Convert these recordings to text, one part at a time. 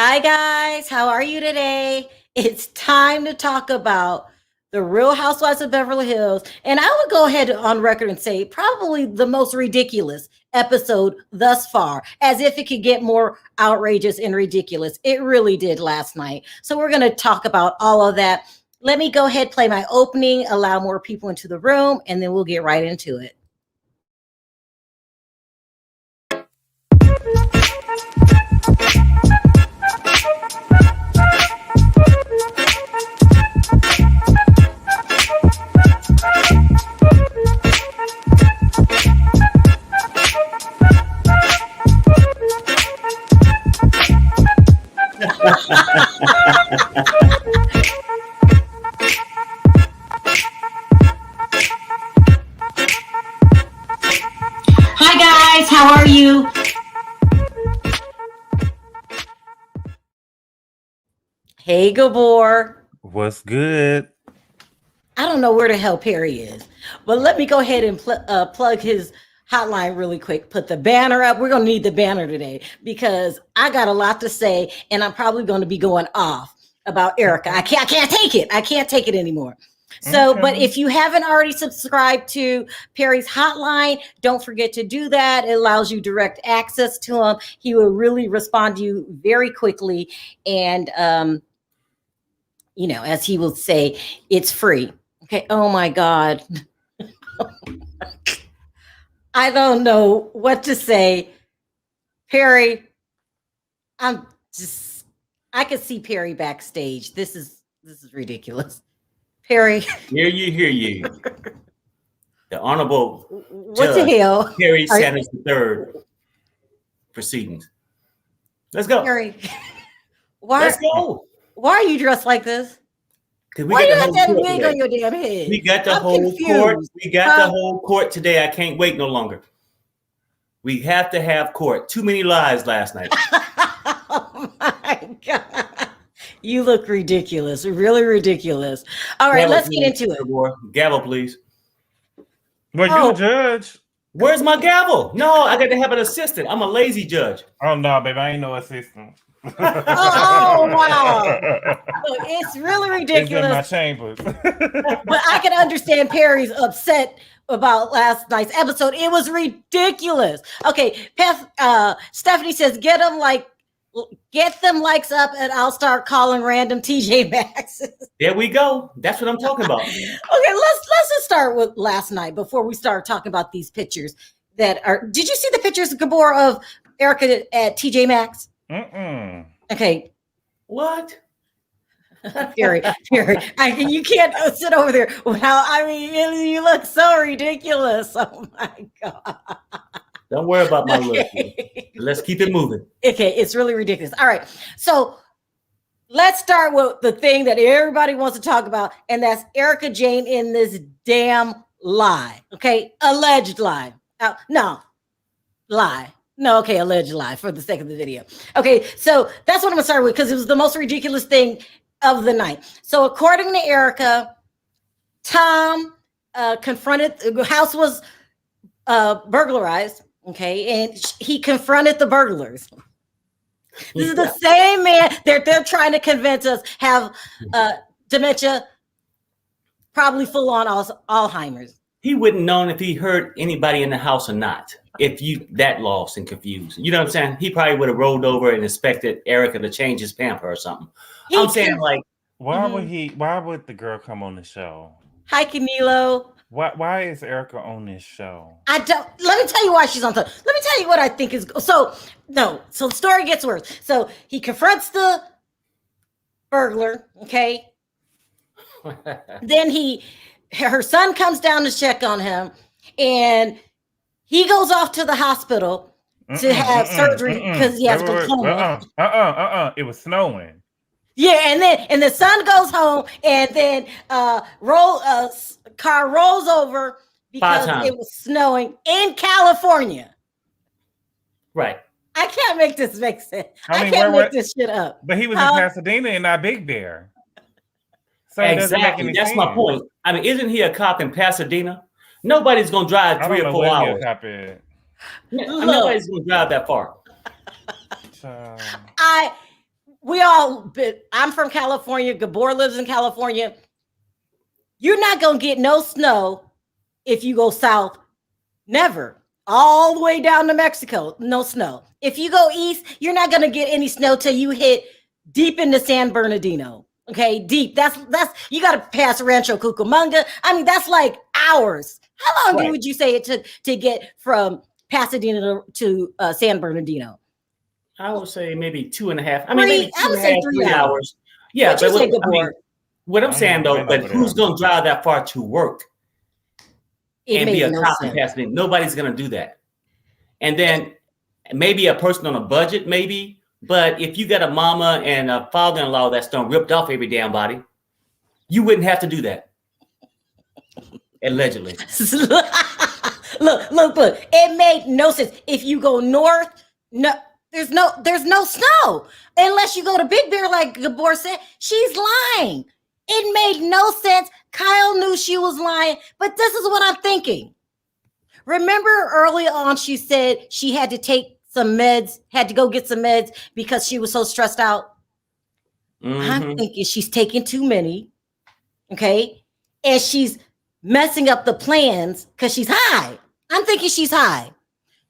Hi, guys. How are you today? It's time to talk about the Real Housewives of Beverly Hills. And I would go ahead on record and say probably the most ridiculous episode thus far, as if it could get more outrageous and ridiculous. It really did last night. So we're going to talk about all of that. Let me go ahead, play my opening, allow more people into the room, and then we'll get right into it. Hi guys, how are you? Hey Gabor. What's good? I don't know where the hell Perry is, but let me go ahead and plug his hotline really quick. Put the banner up. We're going to need the banner today because I got a lot to say and I'm probably going to be going off about Erika. I can't take it. I can't take it anymore. So, okay. But if you haven't already subscribed to Perry's hotline, don't forget to do that. It allows you direct access to him. He will really respond to you very quickly. And, as he will say, it's free. Okay. Oh my God. I don't know what to say. Perry, I could see Perry backstage. This is ridiculous. Perry. Hear you. The Honorable what the hell? Perry Sanders III proceedings. Let's go. Perry. Let's go. Why are you dressed like this? Why you got that wig on your damn head? We got the whole court. We got the whole court today. I can't wait no longer. We have to have court. Too many lies last night. Oh my God. You look ridiculous. Really ridiculous. All right, let's get into it. Gavel, please. Well, you're a judge. Where's my gavel? No, I got to have an assistant. I'm a lazy judge. Oh, no, baby. I ain't no assistant. Oh, wow. Look, it's really ridiculous. It's in my chambers. But I can understand Perry's upset about last night's episode. It was ridiculous. Okay, Stephanie says, get them likes up and I'll start calling random TJ Maxx. There we go. That's what I'm talking about. Okay, let's just start with last night before we start talking about these pictures that are. Did you see the pictures, Gabor, of Erika at TJ Maxx? Okay. What? Perry, you can't sit over there without. You look so ridiculous. Oh my God. Don't worry about my look. Let's keep it moving. Okay, it's really ridiculous. All right, so let's start with the thing that everybody wants to talk about, and that's Erika Jayne in this damn lie. Okay, alleged lie. No, lie. No, okay, alleged lie for the sake of the video. Okay, so that's what I'm gonna start with because it was the most ridiculous thing of the night. So according to Erika, Tom confronted, the house was burglarized. Okay, and he confronted the burglars. This is the same man they're trying to convince us have dementia, probably full on Alzheimer's. He wouldn't known if he hurt anybody in the house or not. If you that lost and confused, you know what I'm saying? He probably would have rolled over and expected Erika to change his pamper or something. I'm saying, like, why would the girl come on the show? Hi, Camilo. Why is Erika on this show? Let me tell you why she's on top. Let me tell you what I think is so the story gets worse. So he confronts the burglar, okay? Then her son comes down to check on him, and he goes off to the hospital to have surgery because he has glaucoma. It was snowing. Yeah, and the son goes home, and then car rolls over because it was snowing in California. Right. I can't make this make sense. I can't make this shit up. But he was in Pasadena and not Big Bear. So exactly. That's my point. I mean, isn't he a cop in Pasadena? Nobody's going to drive 3 or 4 hours. Nobody's going to drive that far. I'm from California. Gabor lives in California. You're not going to get no snow if you go south. Never. All the way down to Mexico, no snow. If you go east, you're not going to get any snow till you hit deep into San Bernardino. Okay, deep. That's you got to pass Rancho Cucamonga. I mean, that's like hours. How long would you say it took to get from Pasadena to San Bernardino? I would say maybe 2.5. I would say 3 hours. Yeah, but what I'm saying though, but who's going to drive that far to work and be a cop in Pasadena? Nobody's going to do that. And then maybe a person on a budget, maybe. But if you got a mama and a father-in-law that's done ripped off every damn body, you wouldn't have to do that. Allegedly. Look. It made no sense. If you go north, no, there's no snow. Unless you go to Big Bear, like Gabor said. She's lying. It made no sense. Kyle knew she was lying, but this is what I'm thinking. Remember early on, she said she had to take some meds, had to go get some meds because she was so stressed out. Mm-hmm. I'm thinking she's taking too many, okay? And she's messing up the plans because she's high. I'm thinking she's high.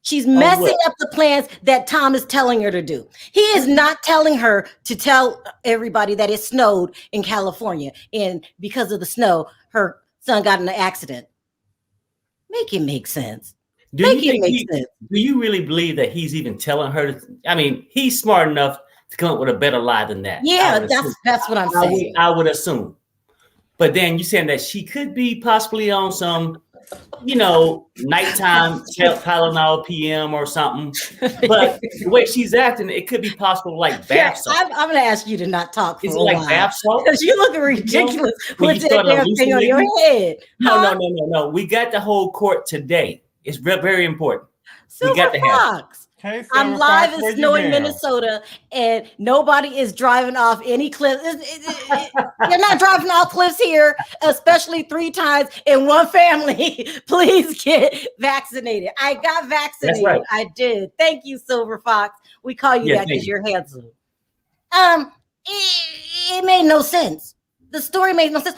She's messing up the plans that Tom is telling her to do. He is not telling her to tell everybody that it snowed in California. And because of the snow, her son got in an accident. Make it make sense. Do you really believe that he's even telling her? I mean, he's smart enough to come up with a better lie than that. Yeah, that's what I'm saying. I would assume. But then you're saying that she could be possibly on some, nighttime Tylenol PM or something. But the way she's acting, it could be possible like bath salt. I'm going to ask you to not talk for Is it like bath salt? Because you're looking ridiculous with that damn thing on your head. No. We got the whole court today. It's very important. Silver Fox. Hey, I'm live in snowy Minnesota, and nobody is driving off any cliffs. You're not driving off cliffs here, especially 3 times in one family. Please get vaccinated. I got vaccinated. Right. I did. Thank you, Silver Fox. We call you that because you're handsome. It made no sense. The story made no sense.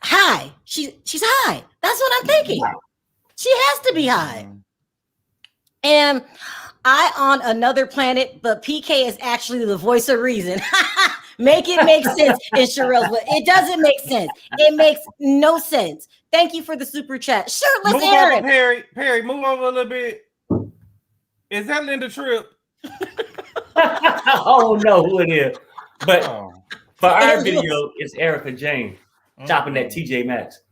High. She's high. That's what I'm thinking. She has to be high. And I on another planet, but PK is actually the voice of reason. Make it make sense in Sharrell's, but it doesn't make sense. It makes no sense. Thank you for the super chat. Sure, let's hear it. Perry, move over a little bit. Is that Linda Tripp? Oh no, who it is? But for our video, it's Erika Jane shopping at TJ Maxx.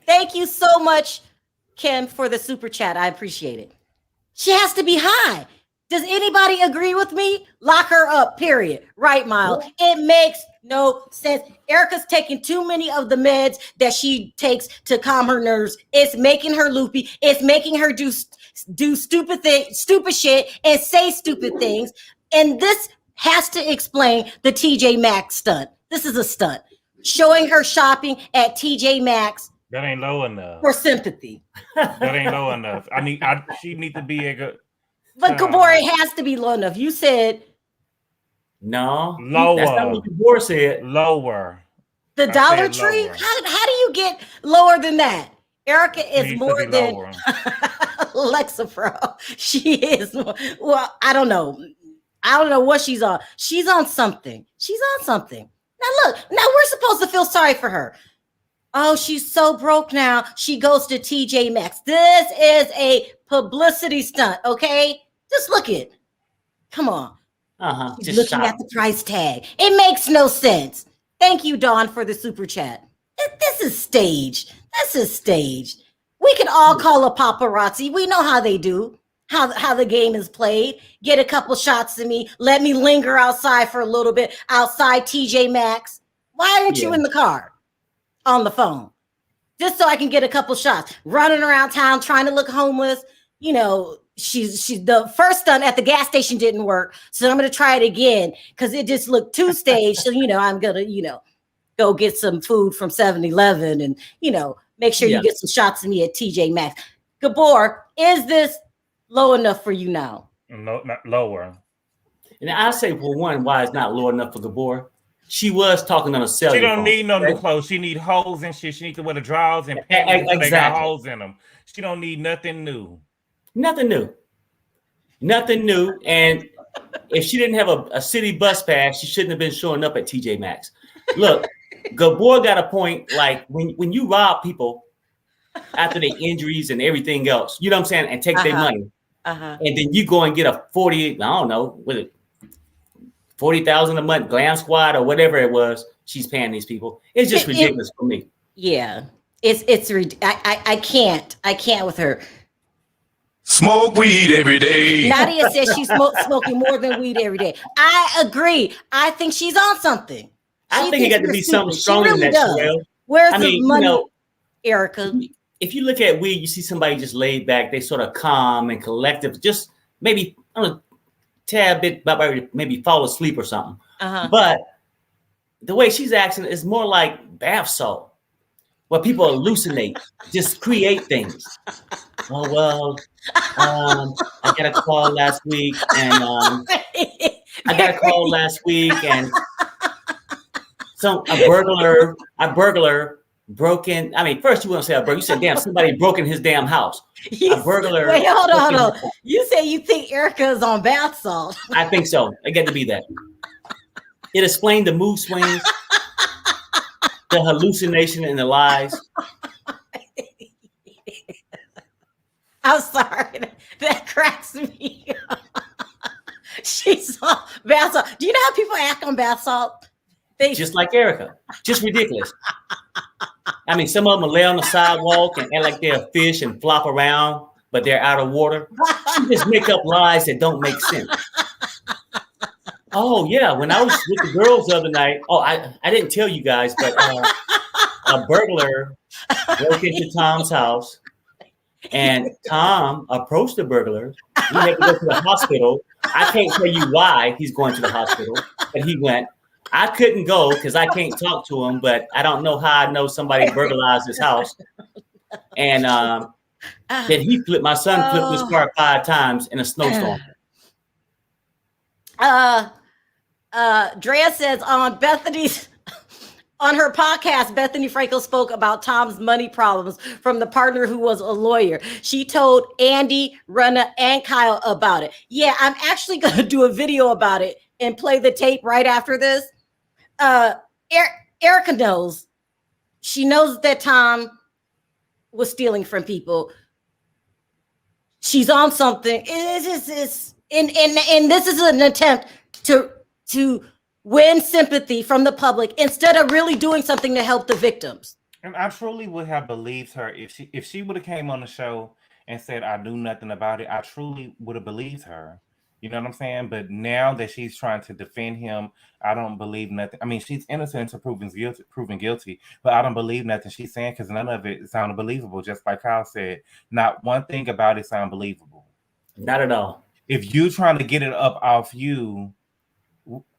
Thank you so much, Kim, for the super chat. I appreciate it. She has to be high. Does anybody agree with me? Lock her up, period. Right, Miles? It makes no sense. Erika's taking too many of the meds that she takes to calm her nerves. It's making her loopy. It's making her do stupid shit and say stupid things. And this has to explain the TJ Maxx stunt. This is a stunt. Showing her shopping at TJ Maxx. That ain't low enough. For sympathy. That ain't low enough. She need to be a good. But Gabor, it has to be low enough. You said no. Lower. That's not what Gabor said. Lower. The Dollar Tree? How do you get lower than that? Erika is more than Lexapro. She is more. Well, I don't know. I don't know what she's on. She's on something. Now look, we're supposed to feel sorry for her. Oh, she's so broke now. She goes to TJ Maxx. This is a publicity stunt, okay? Just look at it. Come on. She's looking at the price tag. It makes no sense. Thank you, Dawn, for the super chat. This is staged. We can all call a paparazzi. We know how they do, how the game is played. Get a couple shots of me. Let me linger outside for a little bit, outside TJ Maxx. Why aren't you in the car? On the phone, just so I can get a couple shots, running around town trying to look homeless. She's the first stunt at the gas station didn't work, so I'm gonna try it again because it just looked too staged. So I'm gonna go get some food from 7-Eleven and make sure you get some shots of me at TJ Maxx. Gabor, is this low enough for you now? No, not lower. And I say, for one, why it's not low enough for Gabor. She was talking on a cellular phone. She don't need no new clothes. She need holes and shit. She need to wear the drawers and panties exactly. They got holes in them. She don't need nothing new. Nothing new. Nothing new. And if she didn't have a city bus pass, she shouldn't have been showing up at TJ Maxx. Look, Gabor got a point. Like when you rob people after their injuries and everything else, you know what I'm saying, and take their money, and then you go and get a 40, I don't know, with it 40,000 a month glam squad or whatever it was she's paying these people. It's just ridiculous for me. Yeah, it's I can't with her. Smoke weed every day. Nadia says she's smoking more than weed every day. I agree. I think she's on something. I think it got to be something stronger than that, Sharrell. Where's the money, Erika? If you look at weed, you see somebody just laid back. They sort of calm and collective. Just maybe, I don't know, tad bit, maybe fall asleep or something. But the way she's acting is more like bath salt, where people hallucinate, just create things. Oh, well, I got a call last week, and so a burglar broke in. I mean, first you want to say a burglar. You said, damn, somebody broke in his damn house. A burglar. Wait, hold on. You say you think Erika is on bath salt. I think so. It got to be that. It explained the mood swings, the hallucination, and the lies. I'm sorry. That cracks me up. She's on bath salt. Do you know how people act on bath salt? Just like Erika. Just ridiculous. I mean, some of them will lay on the sidewalk and act like they're a fish and flop around, but they're out of water. You just make up lies that don't make sense. Oh, yeah. When I was with the girls the other night, I didn't tell you guys, but a burglar broke into Tom's house, and Tom approached the burglar. He had to go to the hospital. I can't tell you why he's going to the hospital, but he went. I couldn't go because I can't talk to him, but I don't know how I know somebody burglarized his house. And then my son flipped his car 5 times in a snowstorm. Drea says on her podcast, Bethany Frankel spoke about Tom's money problems from the partner who was a lawyer. She told Andy, Rana, and Kyle about it. Yeah, I'm actually going to do a video about it and play the tape right after this. Erika knows. She knows that Tom was stealing from people. She's on something. And this is an attempt to win sympathy from the public instead of really doing something to help the victims. And I truly would have believed her if she would have came on the show and said, I knew nothing about it. I truly would have believed her. You know what I'm saying? But now that she's trying to defend him, I don't believe nothing. I mean, she's innocent until proven guilty, but I don't believe nothing she's saying because none of it sounded believable. Just like Kyle said, not one thing about it sounded believable. Not at all. If you're trying to get it up off you,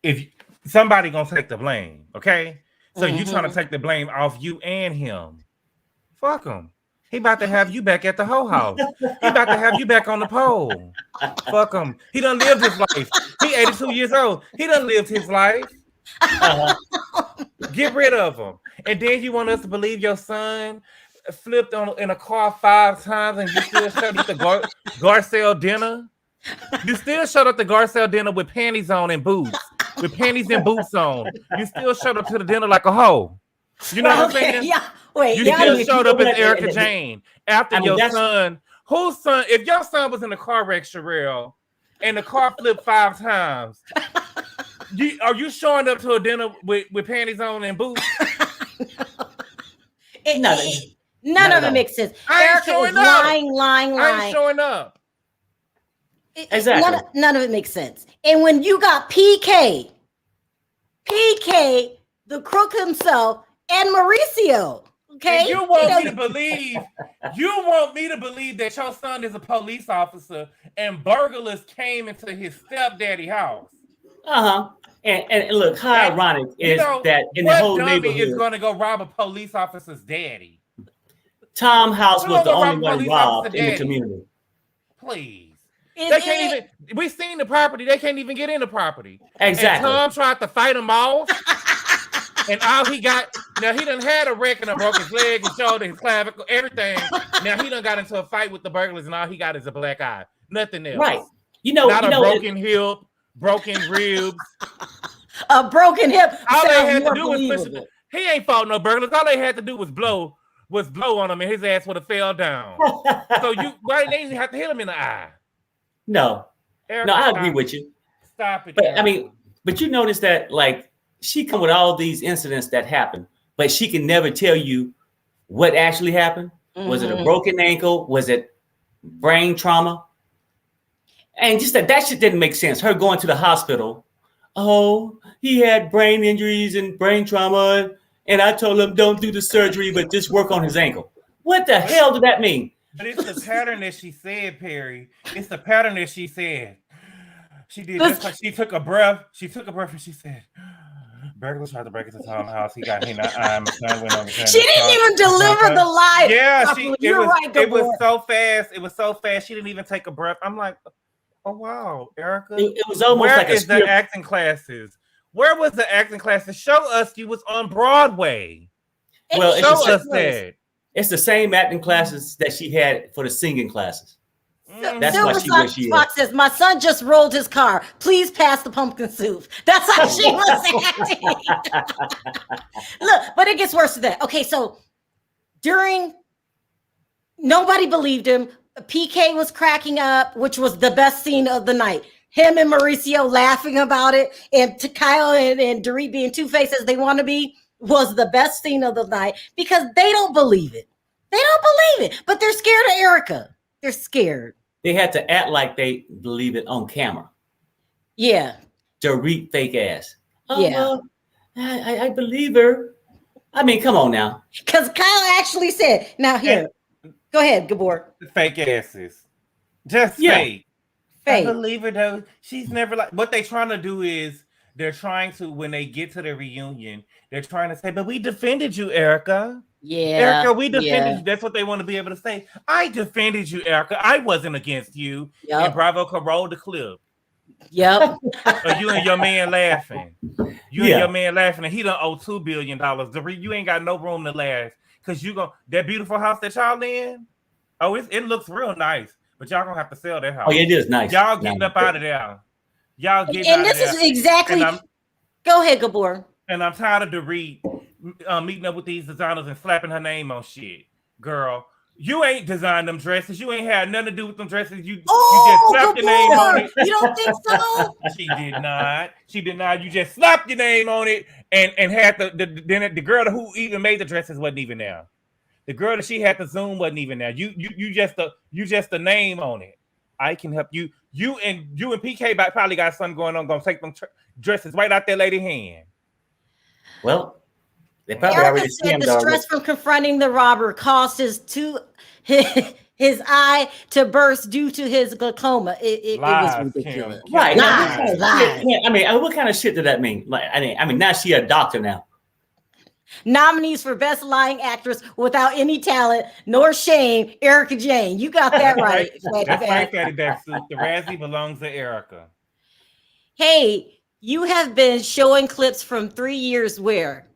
if somebody gonna take the blame, okay? So you trying to take the blame off you and him. Fuck him. He about to have you back at the whole house. He about to have you back on the pole. Fuck him. He done lived his life. He 82 years old. He done lived his life. Get rid of him. And then you want us to believe your son flipped in a car 5 times and you still showed up the Garcelle dinner? You still showed up the Garcelle dinner with panties on and boots. With panties and boots on. You still showed up to the dinner like a hoe. You know what I'm saying? Yeah. Wait, you still showed up as Erika Jane after your son. Whose son? If your son was in a car wreck, Sharrell, and the car flipped 5 times, are you showing up to a dinner with panties on and boots? None of it makes sense. Erika is lying. I ain't showing up. Exactly. None of it makes sense. And when you got PK, the crook himself, and Mauricio. Okay. And you want me to believe that your son is a police officer and burglars came into his stepdaddy house. And look, how ironic is that in the whole neighborhood is going to go rob a police officer's daddy? Tom House was the only one robbed in the community. Please. They can't even. We seen the property. They can't even get in the property. Exactly. And Tom tried to fight him off, and all he got. Now he done had a wreck and broke his leg, his shoulder, his clavicle, everything. Now he done got into a fight with the burglars, and all he got is a black eye. Nothing else. Right. Not a broken hip, broken ribs, a broken hip. All they had to do was push. He ain't fought no burglars. All they had to do was blow on him, and his ass would have fell down. So why they didn't have to hit him in the eye? No, Erica, no, I agree with you. Stop it. But Erica. But you notice that like she come with all these incidents that happen, but she can never tell you what actually happened. Mm-hmm. Was it a broken ankle? Was it brain trauma? And just that shit didn't make sense. Her going to the hospital. Oh, he had brain injuries and brain trauma, and I told him don't do the surgery, but just work on his ankle. What the hell did that mean? But it's the pattern that she said, Perry. It's the pattern that she said. She did just like she took a breath. She took a breath and she said, burglars tried to break into Tom's house. He got hit in the eye. She didn't even deliver the lie. Yeah, it was so fast. It was so fast. She didn't even take a breath. I'm like, oh wow, Erica. It was almost like the acting classes? Where was the acting classes? Show us you was on Broadway. Well, show us that. It's the same acting classes that she had for the singing classes. That's why she Fox says, my son just rolled his car. Please pass the pumpkin soup. That's how she was acting. Look, but it gets worse than that. Okay, so nobody believed him. PK was cracking up, which was the best scene of the night. Him and Mauricio laughing about it, and Kyle and Dorit being two-faced as they want to be was the best scene of the night because they don't believe it. They don't believe it, but they're scared of Erica. They're scared. They had to act like they believe it on camera. Yeah. Dorit fake ass. Oh, yeah. Well, I believe her. I mean, come on now. Because Kyle actually said, now here, go ahead, Gabor. Fake asses. Just fake. Fake. I believe her though. She's never like, what they trying to do is they're trying to, when they get to the reunion, they're trying to say, but we defended you, Erica. Yeah. Erica, we defended you. That's what they want to be able to say. I defended you, Erica. I wasn't against you. Yep. And Bravo could roll the clip. Yep. Or you and your man laughing. And your man laughing, and he done owe $2 billion. You ain't got no room to laugh. Because that beautiful house that y'all in, it looks real nice. But y'all gonna have to sell that house. Oh, yeah, it is nice. Y'all getting up out of there. Y'all getting and out of there. And this is exactly. Go ahead, Gabor. And I'm tired of Dorit meeting up with these designers and slapping her name on shit. Girl, you ain't designed them dresses. You ain't had nothing to do with them dresses. You just slapped your name on it. You don't think so? She did not. She did not. You just slapped your name on it and had the girl who even made the dresses wasn't even there. The girl that she had to Zoom wasn't even there. You just the name on it. I can help you. You and PK probably got something going on. Gonna take them dresses right out that lady's hand. Well, they probably Erica already said the stress from confronting the robber caused his his eye to burst due to his glaucoma. It was ridiculous. Right. Lies. I mean, what kind of shit did that mean? Like, I mean, now she a doctor now. Nominees for Best Lying Actress without any talent nor shame, Erika Jayne. You got that right. That's right, Fatty Backsuit. The Razzie belongs to Erica. Hey, you have been showing clips from 3 years where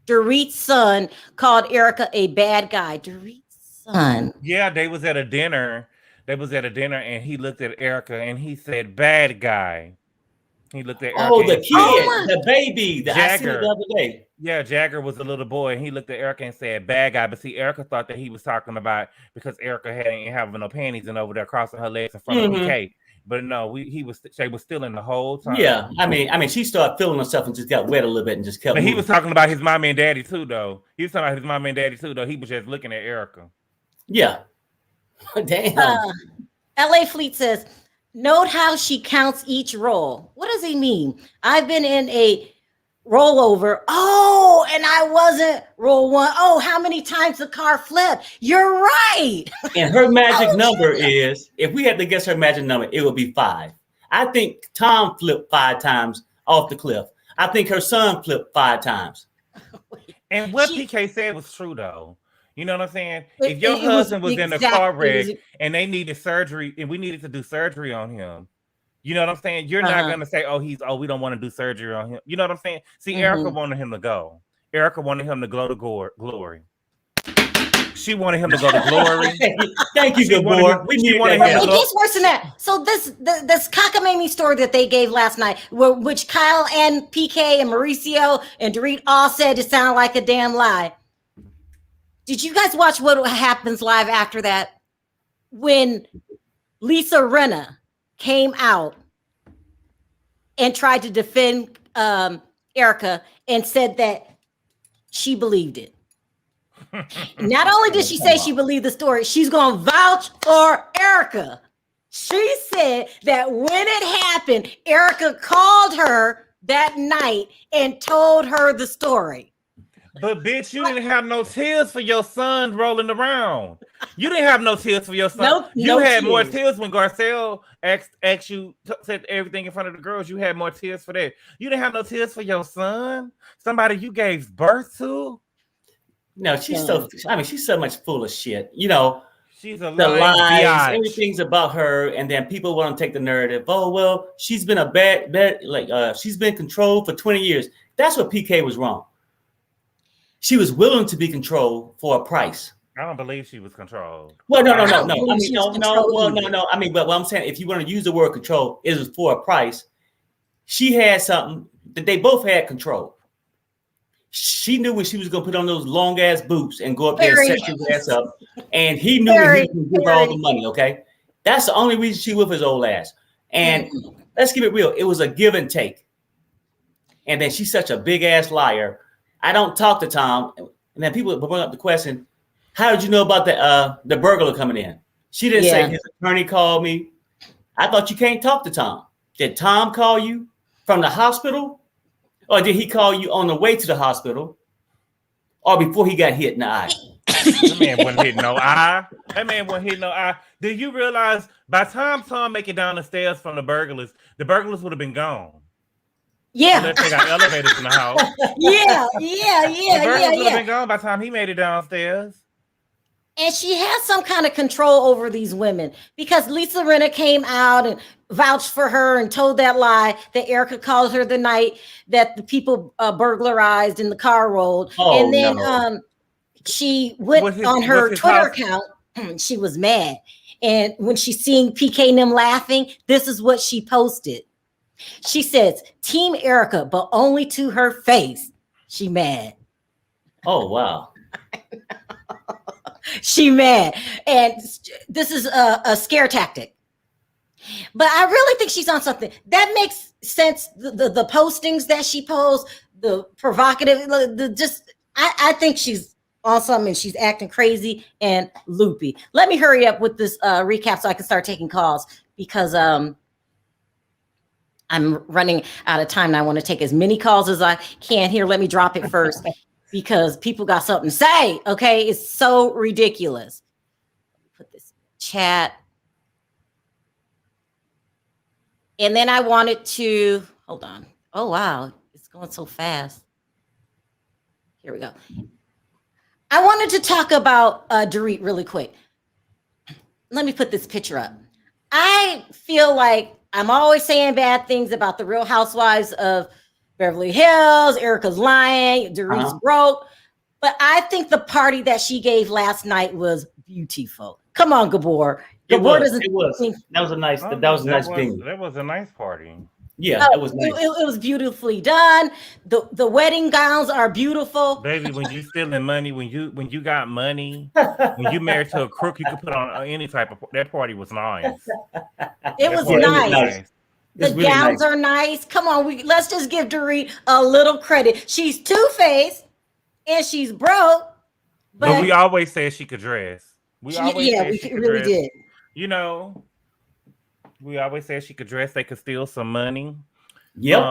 Dorit's son called Erica a bad guy. Dorit's son. Yeah, they was at a dinner. And he looked at Erica and he said, bad guy. He looked at Erica. Oh, the kid, the baby. I seen it the other day. Yeah, Jagger was a little boy, and he looked at Erica and said, bad guy. But see, Erica thought that he was talking about because Erica ain't having no panties and over there crossing her legs in front of PK. But no, they was still in the whole time. Yeah, I mean, she started feeling herself and just got wet a little bit and just kept. But he was talking about his mommy and daddy too, though. He was talking about his mommy and daddy too, though. He was just looking at Erica. Yeah. Damn. LA Fleet says, note how she counts each roll. What does he mean? I've been in a rollover. Oh, and I wasn't roll one. Oh, how many times the car flipped? You're right. And her magic number is, if we had to guess her magic number, it would be 5. I think Tom flipped 5 times off the cliff. I think her son flipped 5 times. And what PK said was true, though. You know what I'm saying? If your husband was in a car wreck and they needed surgery and we needed to do surgery on him, you know what I'm saying? You're not going to say, we don't want to do surgery on him. You know what I'm saying? See, Erika wanted him to go. Erika wanted him to go to glory. She wanted him to go to glory. Thank you, good boy. It gets worse than that. So this cockamamie story that they gave last night, which Kyle and PK and Mauricio and Dorit all said it sounded like a damn lie. Did you guys watch what happens live after that? When Lisa Rinna came out and tried to defend Erika and said that she believed it. Not only did she say she believed the story, she's going to vouch for Erika. She said that when it happened, Erika called her that night and told her the story. But bitch, you didn't have no tears for your son rolling around. You didn't have no tears for your son. You had more tears when Garcelle asked you, said everything in front of the girls. You had more tears for that. You didn't have no tears for your son, somebody you gave birth to. No, she's so much full of shit. You know, she's a the lies, everything's about her, and then people want to take the narrative. Oh well, she's been a bad she's been controlled for 20 years. That's what PK was wrong. She was willing to be controlled for a price. I don't believe she was controlled. Well, no. I mean, but what I'm saying, if you want to use the word control, it was for a price. She had something that they both had control. She knew when she was going to put on those long ass boots and go up there and set his ass up, and he knew when he was going to give her all the money. Okay, that's the only reason she with his old ass. And let's keep it real, it was a give and take. And then she's such a big ass liar. I don't talk to Tom, and then people bring up the question, "How did you know about the burglar coming in?" She didn't say his attorney called me. I thought you can't talk to Tom. Did Tom call you from the hospital? Or did he call you on the way to the hospital? Or before he got hit in the eye? That man wasn't hitting no eye. That man wasn't hitting no eye. Did you realize by the time Tom make it down the stairs from the burglars would have been gone. Yeah. Unless they got elevators in the house. Yeah. The burglars would have been gone by the time he made it downstairs. And she has some kind of control over these women because Lisa Rinna came out and vouched for her and told that lie that Erika called her the night that the people burglarized and the car rolled. And then she went on her Twitter account. She was mad. And when she seen PK and them laughing, this is what she posted. She says, "Team Erika, but only to her face. She mad." Oh, wow. She mad. And this is a scare tactic. But I really think she's on something. That makes sense. The postings that she posts, the provocative, I think she's on something. She's acting crazy and loopy. Let me hurry up with this recap so I can start taking calls because I'm running out of time and I want to take as many calls as I can here. Let me drop it first. Because people got something to say, okay? It's so ridiculous. Put this in the chat. And then I wanted to, hold on. Oh, wow. It's going so fast. Here we go. I wanted to talk about Dorit really quick. Let me put this picture up. I feel like I'm always saying bad things about the Real Housewives of Beverly Hills. Erika's lying. Dorit's broke. But I think the party that she gave last night was beautiful. Come on, Gabor. Gabor doesn't. It was. That was a nice. That was a nice thing. That was a nice party. Yeah, it was nice. It was beautifully done. The wedding gowns are beautiful. Baby, when you stealing money, when you got money, when you married to a crook, you could put on any type of. That party was nice. It was nice. The really gowns are nice. Come on, let's just give Dorit a little credit. She's two-faced and she's broke. But we always said she could dress. We really did. You know, we always said she could dress. They could steal some money. Yep.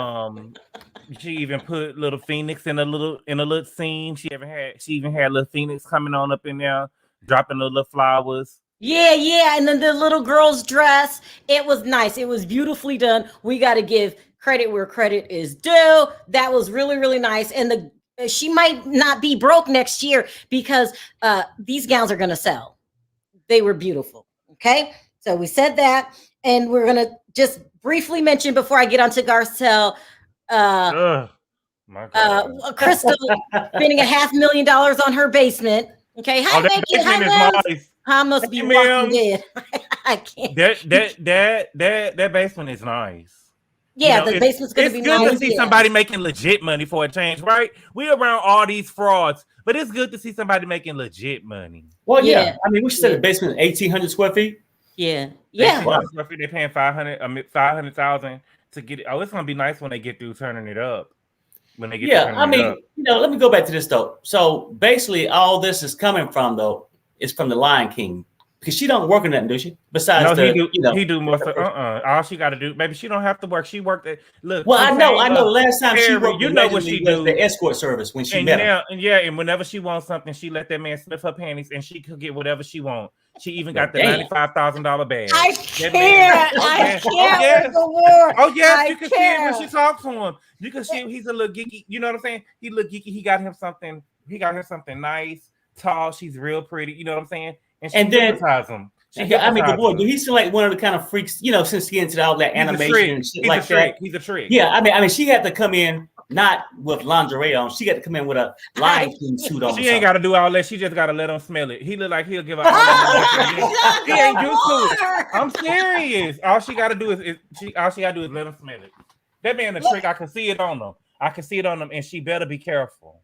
She even put little Phoenix in a little scene. She even had little Phoenix coming on up in there, dropping the little flowers. Yeah. And then the little girl's dress. It was nice. It was beautifully done. We got to give credit where credit is due. That was really, really nice. And she might not be broke next year because these gowns are going to sell. They were beautiful. Okay. So we said that. And we're going to just briefly mention before I get onto Garcelle, Crystal spending $500,000 on her basement. Okay. Hi, nice. I must be walking dead. I can't. That basement is nice. Yeah, the basement's going to be nice. It's good to see somebody making legit money for a change, right? We around all these frauds, but it's good to see somebody making legit money. Well, yeah. I mean, we said the basement 1,800 square feet. Yeah. Square feet, they're paying $500,000 to get it. Oh, it's gonna be nice when they get through turning it up. When they get let me go back to this though. So basically, all this is coming from is from the Lion King. Because she don't work in nothing, does she? Besides, he do most of. All she got to do, maybe she don't have to work. She worked at. Look. Well, I know. Last time she worked, what she do? The escort service when she met him. And whenever she wants something, she let that man slip her panties, and she could get whatever she wants. She even got the $95,000 bag. I can't. Oh yes, you can see it when she talks to him. You can see he's a little geeky. You know what I'm saying? He a little geeky. He got him something nice, tall. She's real pretty. You know what I'm saying? And then him. The boy, do he seem like one of the kind of freaks, since he into all that animation and shit like that? He's a trick. Yeah, I mean, she had to come in not with lingerie on. She got to come in with a Lion King suit on. She ain't got to do all that. She just got to let him smell it. He look like he'll give her all that. He ain't used to it. I'm serious. All she got to do is let him smell it. That man a trick. I can see it on him. And she better be careful.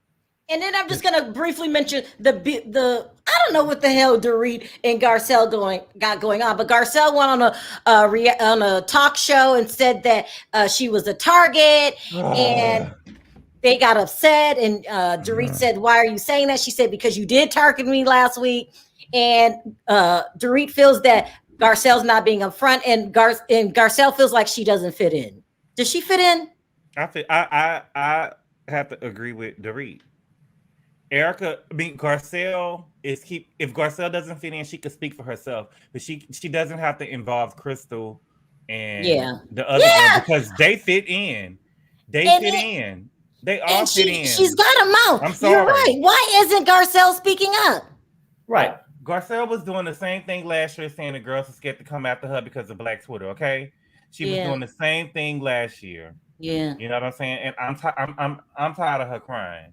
And then I'm just gonna briefly mention the I don't know what the hell Dorit and Garcelle got going on, but Garcelle went on a talk show and said that she was a target, and they got upset. And Dorit said, "Why are you saying that?" She said, "Because you did target me last week." And Dorit feels that Garcelle's not being upfront, and Garcelle feels like she doesn't fit in. Does she fit in? I have to agree with Dorit. Garcelle if Garcelle doesn't fit in, she could speak for herself, but she doesn't have to involve Crystal and the other girl because they fit in. They all fit in. She's got a mouth. I'm sorry. You're right. Why isn't Garcelle speaking up? Right. Garcelle was doing the same thing last year, saying the girls are scared to come after her because of Black Twitter. Okay, she was doing the same thing last year. Yeah, you know what I'm saying. And I'm tired of her crying.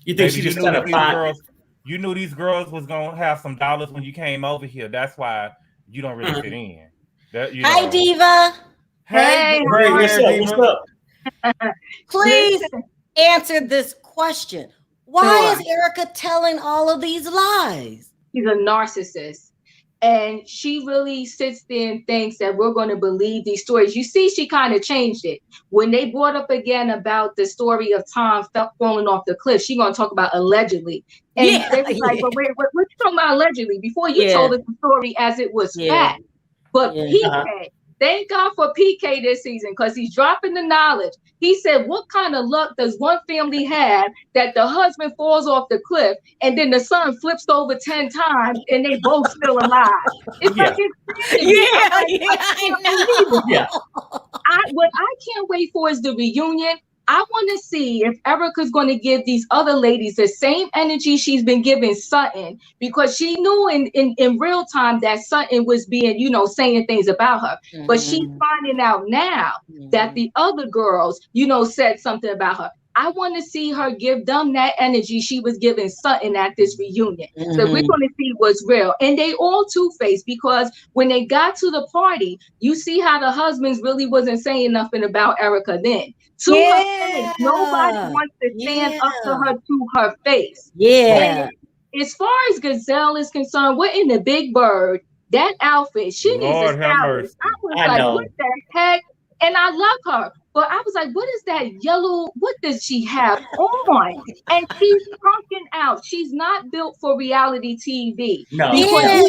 You think she just kind of girls? You knew these girls was gonna have some dollars when you came over here. That's why you don't really fit in. Hi, Diva. Hey, what's up? Please answer this question. Why is Erika telling all of these lies? She's a narcissist. And she really sits there and thinks that we're going to believe these stories. You see, she kind of changed it. When they brought up again about the story of Tom falling off the cliff, she's going to talk about allegedly. And they was like, but wait, what you talking about allegedly? Before you told us the story as it was fact. But PK, thank God for PK this season because he's dropping the knowledge. He said, what kind of luck does one family have that the husband falls off the cliff and then the son flips over 10 times and they both still alive? It's like what I can't wait for is the reunion. I want to see if Erika's going to give these other ladies the same energy she's been giving Sutton, because she knew in real time that Sutton was being, saying things about her. Mm-hmm. But she's finding out now that the other girls, said something about her. I want to see her give them that energy she was giving Sutton at this reunion. Mm-hmm. So we're going to see what's real. And they all two-faced, because when they got to the party, you see how the husbands really wasn't saying nothing about Erika then. To her face, nobody wants to stand up to her face. Yeah. And as far as Gazelle is concerned, we're in the Big Bird. That outfit, she needs a stylist. I was like, what the heck? And I love her. But I was like, what is that yellow? What does she have on? And she's punking out. She's not built for reality TV. No. Because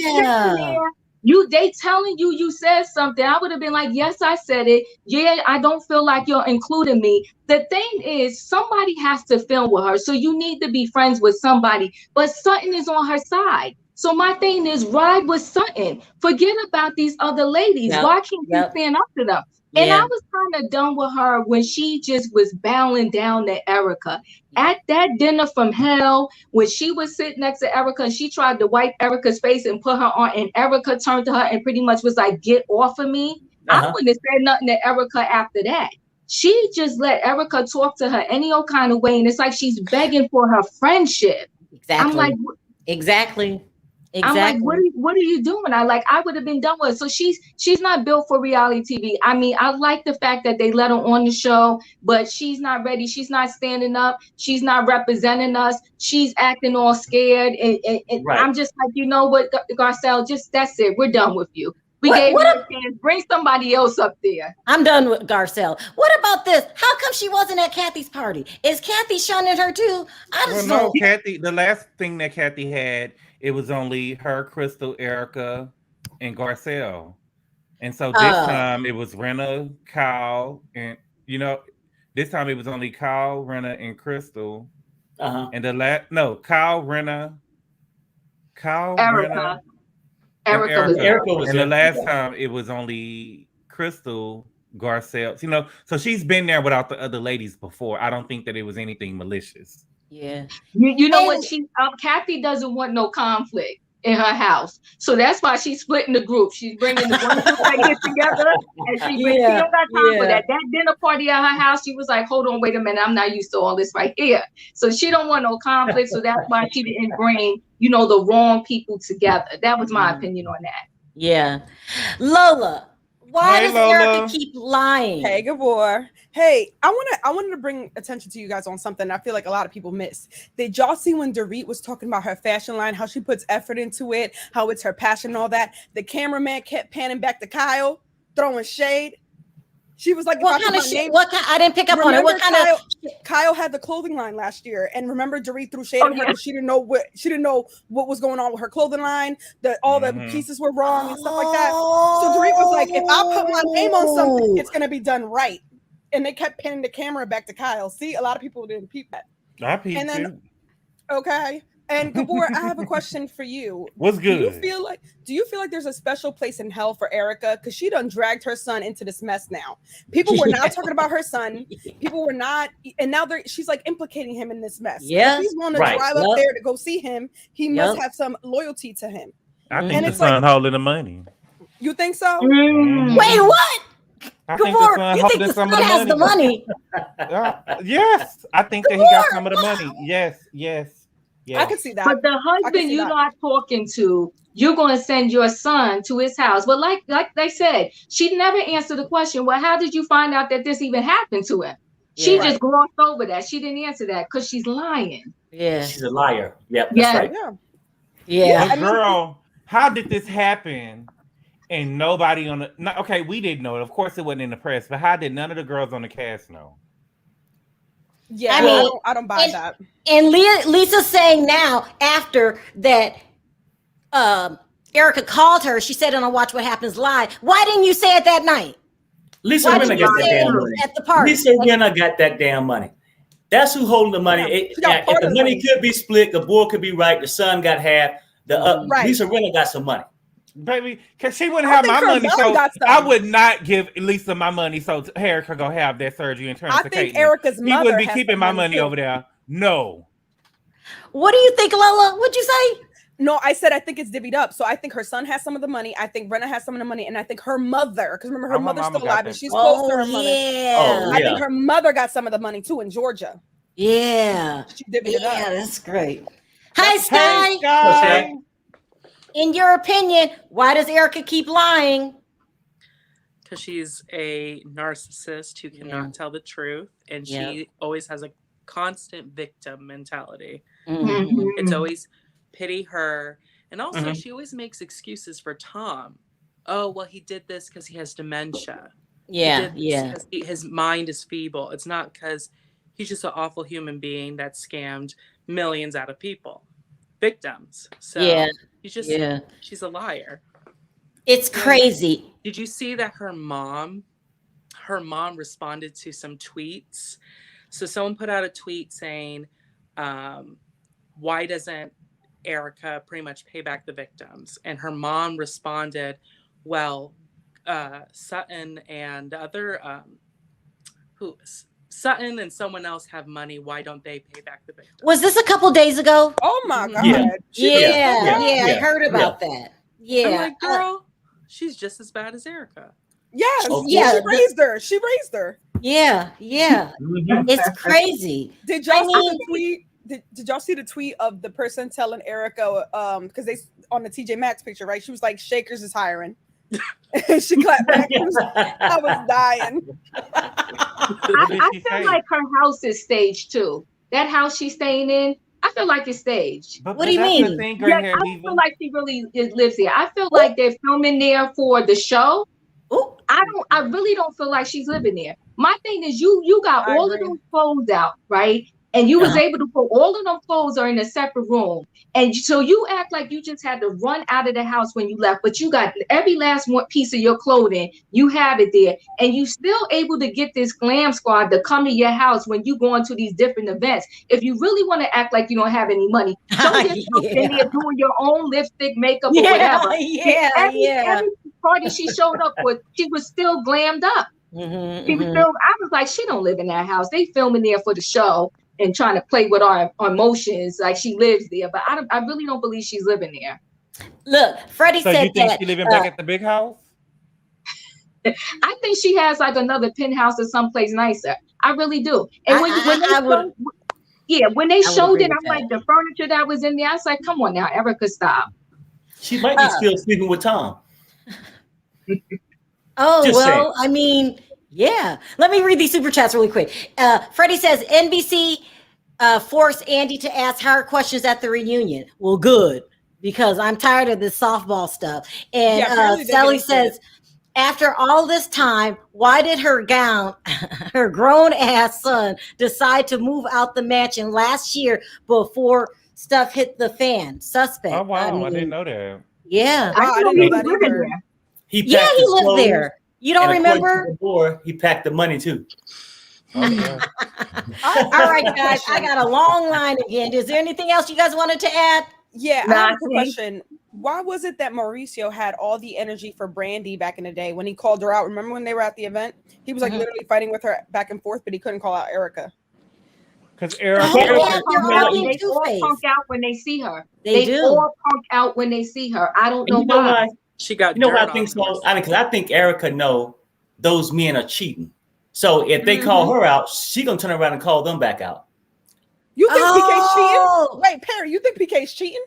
they telling you said something. I would have been like, yes, I said it. Yeah, I don't feel like you're including me. The thing is, somebody has to film with her. So you need to be friends with somebody. But Sutton is on her side. So my thing is, ride with Sutton. Forget about these other ladies. Why can't you stand up to them? And I was kind of done with her when she just was bowing down to Erika. At that dinner from hell, when she was sitting next to Erika and she tried to wipe Erika's face and put her on, and Erika turned to her and pretty much was like, "Get off of me." I wouldn't have said nothing to Erika after that. She just let Erika talk to her any old kind of way. And it's like she's begging for her friendship. Exactly. I'm like, exactly. I'm like, what are you doing? I would have been done with it. So she's not built for reality TV. I mean, I like the fact that they let her on the show, but she's not ready. She's not standing up. She's not representing us. She's acting all scared. And Right. I'm just like, you know what, Garcelle, just that's it. We're done with you. We gave you a chance. Bring somebody else up there. I'm done with Garcelle. What about this? How come she wasn't at Kathy's party? Is Kathy shunning her too? No, Kathy. The last thing that Kathy had, it was only her, Crystal, Erika, and Garcelle. And so this time it was Renna, Kyle, and this time it was only Kyle, Renna, and Crystal. And Kyle, Renna, Erika. Erika was. And the last time it was only Crystal, Garcelle. So she's been there without the other ladies before. I don't think that it was anything malicious. Yeah. You know what? Kathy doesn't want no conflict in her house, so that's why she's splitting the group. She's bringing the one group that get together, and she don't got time for that. That dinner party at her house, she was like, "Hold on, wait a minute, I'm not used to all this right here." So she don't want no conflict. So that's why she didn't bring the wrong people together. That was my opinion on that. Yeah, Lola. Why does Erika keep lying? Hey, good boy. Hey, I wanted to bring attention to you guys on something I feel like a lot of people miss. Did y'all see when Dorit was talking about her fashion line, how she puts effort into it, how it's her passion and all that? The cameraman kept panning back to Kyle, throwing shade. She was like, "What kind of shit? I didn't pick up on it. What kind of?" Kyle had the clothing line last year, and remember, Dorit threw shade at her because she didn't know what was going on with her clothing line. That all the pieces were wrong and stuff like that. So Dorit was like, "If I put my name on something, it's gonna be done right." And they kept panning the camera back to Kyle. See, a lot of people didn't peep that. I peeped too. Okay. And Gabor, I have a question for you. What's good? Do you feel like there's a special place in hell for Erika? Because she done dragged her son into this mess now. People were not talking about her son. People were not, and now she's like implicating him in this mess. Yeah. If he's want to drive up there to go see him, he must have some loyalty to him. I think the son holding the money. You think so? Wait, what? I think the son holding some of the money. Yes, I think that he got some of the money. Yes. I can see that. But the husband you're not talking to, you're going to send your son to his house. But like they said, she never answered the question. Well, how did you find out that this even happened to him? She just glossed over that. She didn't answer that because she's lying. Yeah, she's a liar. Yep, that's right. Yeah. But girl, how did this happen? And nobody we didn't know it. Of course, it wasn't in the press. But how did none of the girls on the cast know? Yeah, I don't buy that. And Lisa's saying now, after that, Erika called her. She said on Watch What Happens Live. Why didn't you say it that night? Lisa Rinna got that damn money. At the party. Lisa Rinna got that damn money. That's who holding the money. If the money could be split, the board could be right. The son got half. Lisa Rinna got some money. Baby, because she wouldn't have my money, so I would not give Lisa my money so Erika go have that surgery and turn to Kate. Erika's mother wouldn't be keeping my money over there. No. What do you think, Lola? What'd you say? No, I said I think it's divvied up. So I think her son has some of the money. I think Brenna has some of the money, and I think her mother, because remember her mother's still alive, and she's close to her mother. Yeah. I think her mother got some of the money too in Georgia. Yeah, she divvied it up. Yeah, that's great. Hi, Sky. In your opinion, why does Erika keep lying? Because she's a narcissist who cannot tell the truth, and she always has a constant victim mentality. Mm-hmm. It's always pity her, and also she always makes excuses for Tom. Oh, well, he did this because he has dementia. Yeah. His mind is feeble. It's not because he's just an awful human being that scammed millions out of people, victims. So she's a liar. It's crazy. Did you see that her mom responded to some tweets? So someone put out a tweet saying, why doesn't Erika pretty much pay back the victims? And her mom responded, well, Sutton and Sutton and someone else have money. Why don't they pay back the victim? Was this a couple days ago? Oh my God. Yeah. I heard about that. Yeah. I'm like, girl, she's just as bad as Erika. Yes. Okay. Yeah. She raised her. Yeah. It's crazy. Did y'all see the tweet? Did y'all see the tweet of the person telling Erika, because they on the TJ Maxx picture, right? She was like, Shakers is hiring. And she clapped back. I was dying. I feel like her house is staged too. That house she's staying in, I feel like it's staged. What do you mean? I feel like she really lives there. I feel like they're filming there for the show. Ooh. I really don't feel like she's living there. My thing is you got all of those clothes out, right? And you was able to put all of them clothes are in a separate room. And so you act like you just had to run out of the house when you left, but you got every last one piece of your clothing, you have it there. And you still able to get this glam squad to come to your house when you go into these different events. If you really want to act like you don't have any money, don't get in there doing your own lipstick, makeup, or whatever. Every party she showed up with, she was still glammed up. She was still, I was like, she don't live in that house. They filming there for the show and trying to play with our emotions like she lives there, but I really don't believe she's living there. Look, Freddie said that. So you think she living back at the big house? I think she has like another penthouse or someplace nicer. I really do. And when they showed it, I'm like, the furniture that was in there, I was like, come on now, Erika, stop. She might be still sleeping with Tom. I mean, yeah. Let me read these super chats really quick. Freddie says NBC forced Andy to ask hard questions at the reunion. Well, good, because I'm tired of this softball stuff. And Sally says, after all this time, why did her grown ass son, decide to move out the mansion last year before stuff hit the fan? Suspect. Oh wow, I didn't know that. Yeah, I didn't know that either. He lived there. You don't remember? He packed the money too. All right, guys. I got a long line again. Is there anything else you guys wanted to add? Yeah, I have a question. Why was it that Mauricio had all the energy for Brandy back in the day when he called her out? Remember when they were at the event? He was like literally fighting with her back and forth, but he couldn't call out Erika. Because Erika, they all punk out when they see her. They all punk out when they see her. I don't know why. She got. You know what I think so? I mean, because I think Erika know those men are cheating. So if they call her out, she gonna turn around and call them back out. You think PK's cheating? Wait, Perry, you think PK's cheating?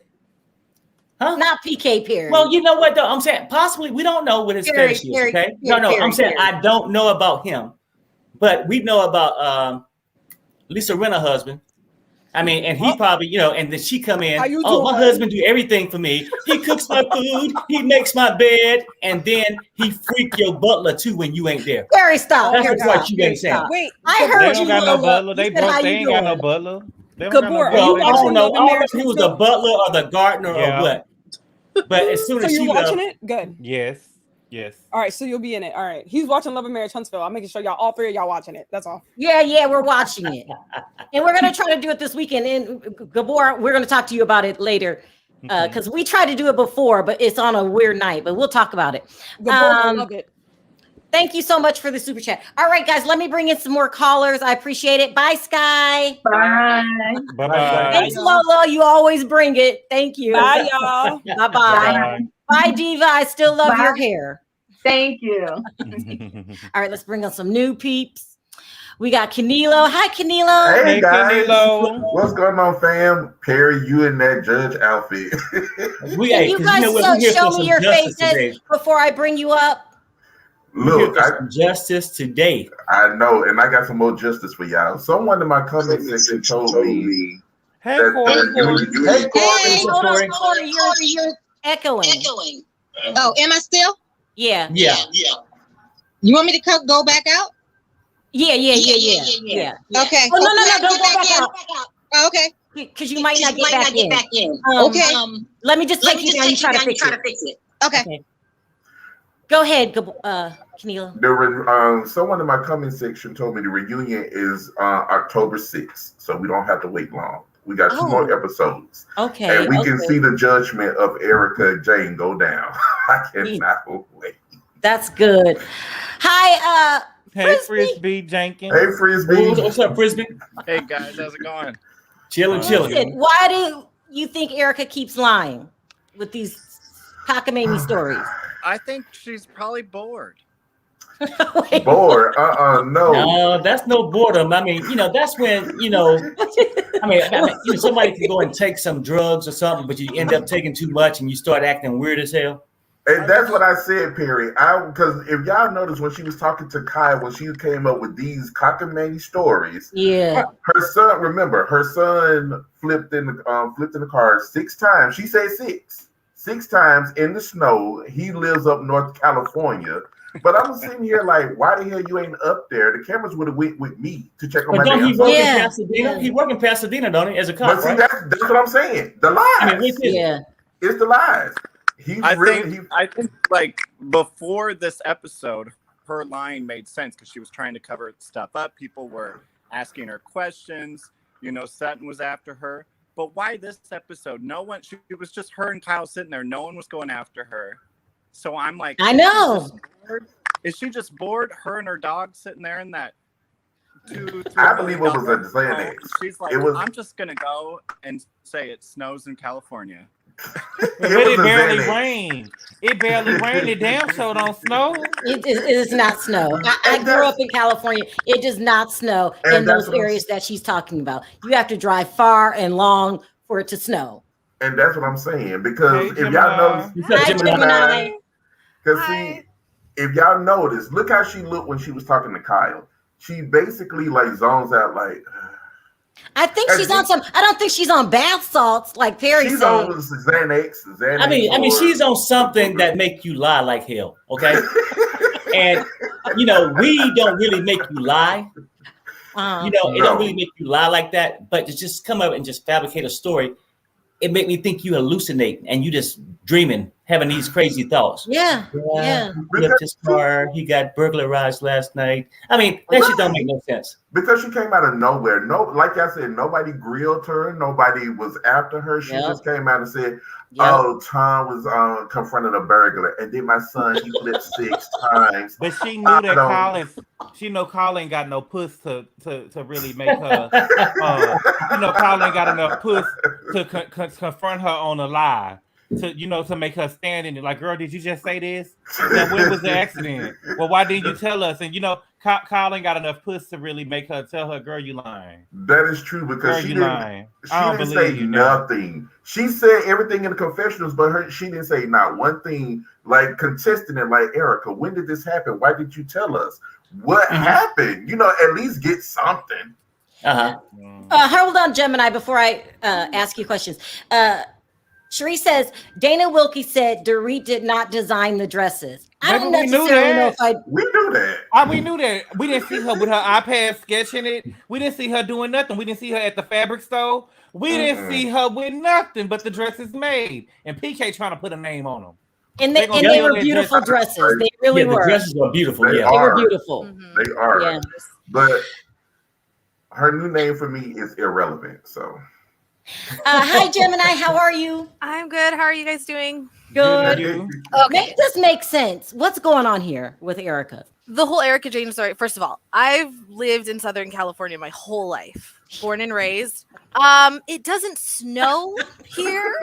Huh? Not PK Perry. Well, you know what though? I'm saying possibly we don't know what his fetish is. Okay, I'm saying I don't know about him, but we know about Lisa Rinna's husband. I mean, and he probably, and then she come in. My husband do everything for me. He cooks my food. He makes my bed, and then he freak your butler too when you ain't there. Perry, stop. That's what you ain't saying. Wait, I heard they don't got no butler. They ain't got no butler. I don't know. I don't know if he was the butler or the gardener or what. But as soon as you're watching it, good. Yes. All right, so you'll be in it. All right, he's watching Love and Marriage Huntsville. I'm making sure all three of y'all watching it. That's all. Yeah, we're watching it, and we're gonna try to do it this weekend. And Gabor, we're gonna talk to you about it later because we tried to do it before, but it's on a weird night. But we'll talk about it. Gabor, love it. Thank you so much for the super chat. All right, guys, let me bring in some more callers. I appreciate it. Bye, Sky. Bye. Thanks, Lola. You always bring it. Thank you. Bye, y'all. Bye. Bye, Diva. I still love your hair. Thank you. All right, let's bring on some new peeps. We got Canelo. Hi, Canelo. Hey, guys. Canelo. What's going on, fam? Perry, you in that judge outfit. Can you guys show me your faces before I bring you up? Look, justice today. I know, and I got some more justice for y'all. Someone in my comment section told me Corey, you're echoing. Oh, am I still? Yeah. You want me to go back out? Yeah. Okay. Oh, no, don't go back out. Oh, okay. Because you might not get back in. Okay. Let me just take you down. You try to fix it. Okay. Go ahead, Canelo. Someone in my comment section told me the reunion is October 6th, so we don't have to wait long. We got 2 more episodes. Okay. And we can see the judgment of Erika Jane go down. I cannot wait. That's good. Hi, Hey, Frisbee Jenkins. Hey, Frisbee. What's up, Frisbee? Hey guys, how's it going? Chilling. Listen, why do you think Erika keeps lying with these cockamamie stories? I think she's probably bored. Bored? No. No, that's no boredom. I mean, that's when, somebody can go and take some drugs or something, but you end up taking too much and you start acting weird as hell. And that's what I said, Perry. Because if y'all noticed when she was talking to Kai, when she came up with these cockamamie stories, her son flipped in the car 6 times. She said 6 times in the snow. He lives up North California. But I'm sitting here like, why the hell you ain't up there? The cameras would have went with me to check on my damn son. In Pasadena? He work in Pasadena, don't he, as a cop? But see, that's what I'm saying. The lies. I mean, it's the lies. I think like before this episode, her lying made sense because she was trying to cover stuff up. People were asking her questions. Sutton was after her. But why this episode? It was just her and Kyle sitting there. No one was going after her. So I'm like, I know. Is she just bored? Her and her dog sitting there in that 2-3 I believe it was a Xanax. She's like, I'm just gonna go and say it snows in California. It barely rained. It barely rained. It damn sure don't snow. It is not snow. I grew up in California. It does not snow in those areas that she's talking about. You have to drive far and long for it to snow. And that's what I'm saying. Because if y'all notice, because see, if y'all notice, look how she looked when she was talking to Kyle. She basically like zones out like. I think she's on some. I don't think she's on bath salts like Perry said. She's on Xanax. I mean, she's on something that make you lie like hell. Okay, and we don't really make you lie. It don't really make you lie like that. But to just come up and just fabricate a story, it make me think you hallucinate and you just dreaming, having these crazy thoughts. Yeah. He left his car. He got burglarized last night. I mean, that shit don't make no sense. Because she came out of nowhere. No, like I said, nobody grilled her. Nobody was after her. She just came out and said, "Oh, Tom was confronting a burglar, and then my son he flipped 6 times." But she knew that Colin got no puss to really make her. Colin got enough puss to confront her on a lie. To make her stand in it. Like, girl, did you just say this? Then when was the accident? Well, why didn't you tell us? And Colin got enough puss to really make her tell her, girl, you lying. That is true because she didn't say nothing. She said everything in the confessionals, but she didn't say not one thing. Like contesting it, like, Erika, when did this happen? Why did you tell us? What happened? At least get something. Hold on, Gemini, before I ask you questions. Cherie says, Dana Wilkie said Dorit did not design the dresses. I don't necessarily know if we knew that. We knew that. We didn't see her with her iPad sketching it. We didn't see her doing nothing. We didn't see her at the fabric store. We didn't see her with nothing but the dresses made. And PK trying to put a name on them. And they were beautiful dresses. They really were. The dresses were beautiful. They were beautiful. They are. Yeah. But her new name for me is irrelevant. So. Hi, Gemini. How are you? I'm good. How are you guys doing? Good. Okay. This makes sense. What's going on here with Erika? The whole Erika Jayne story. First of all, I've lived in Southern California my whole life, born and raised. It doesn't snow here.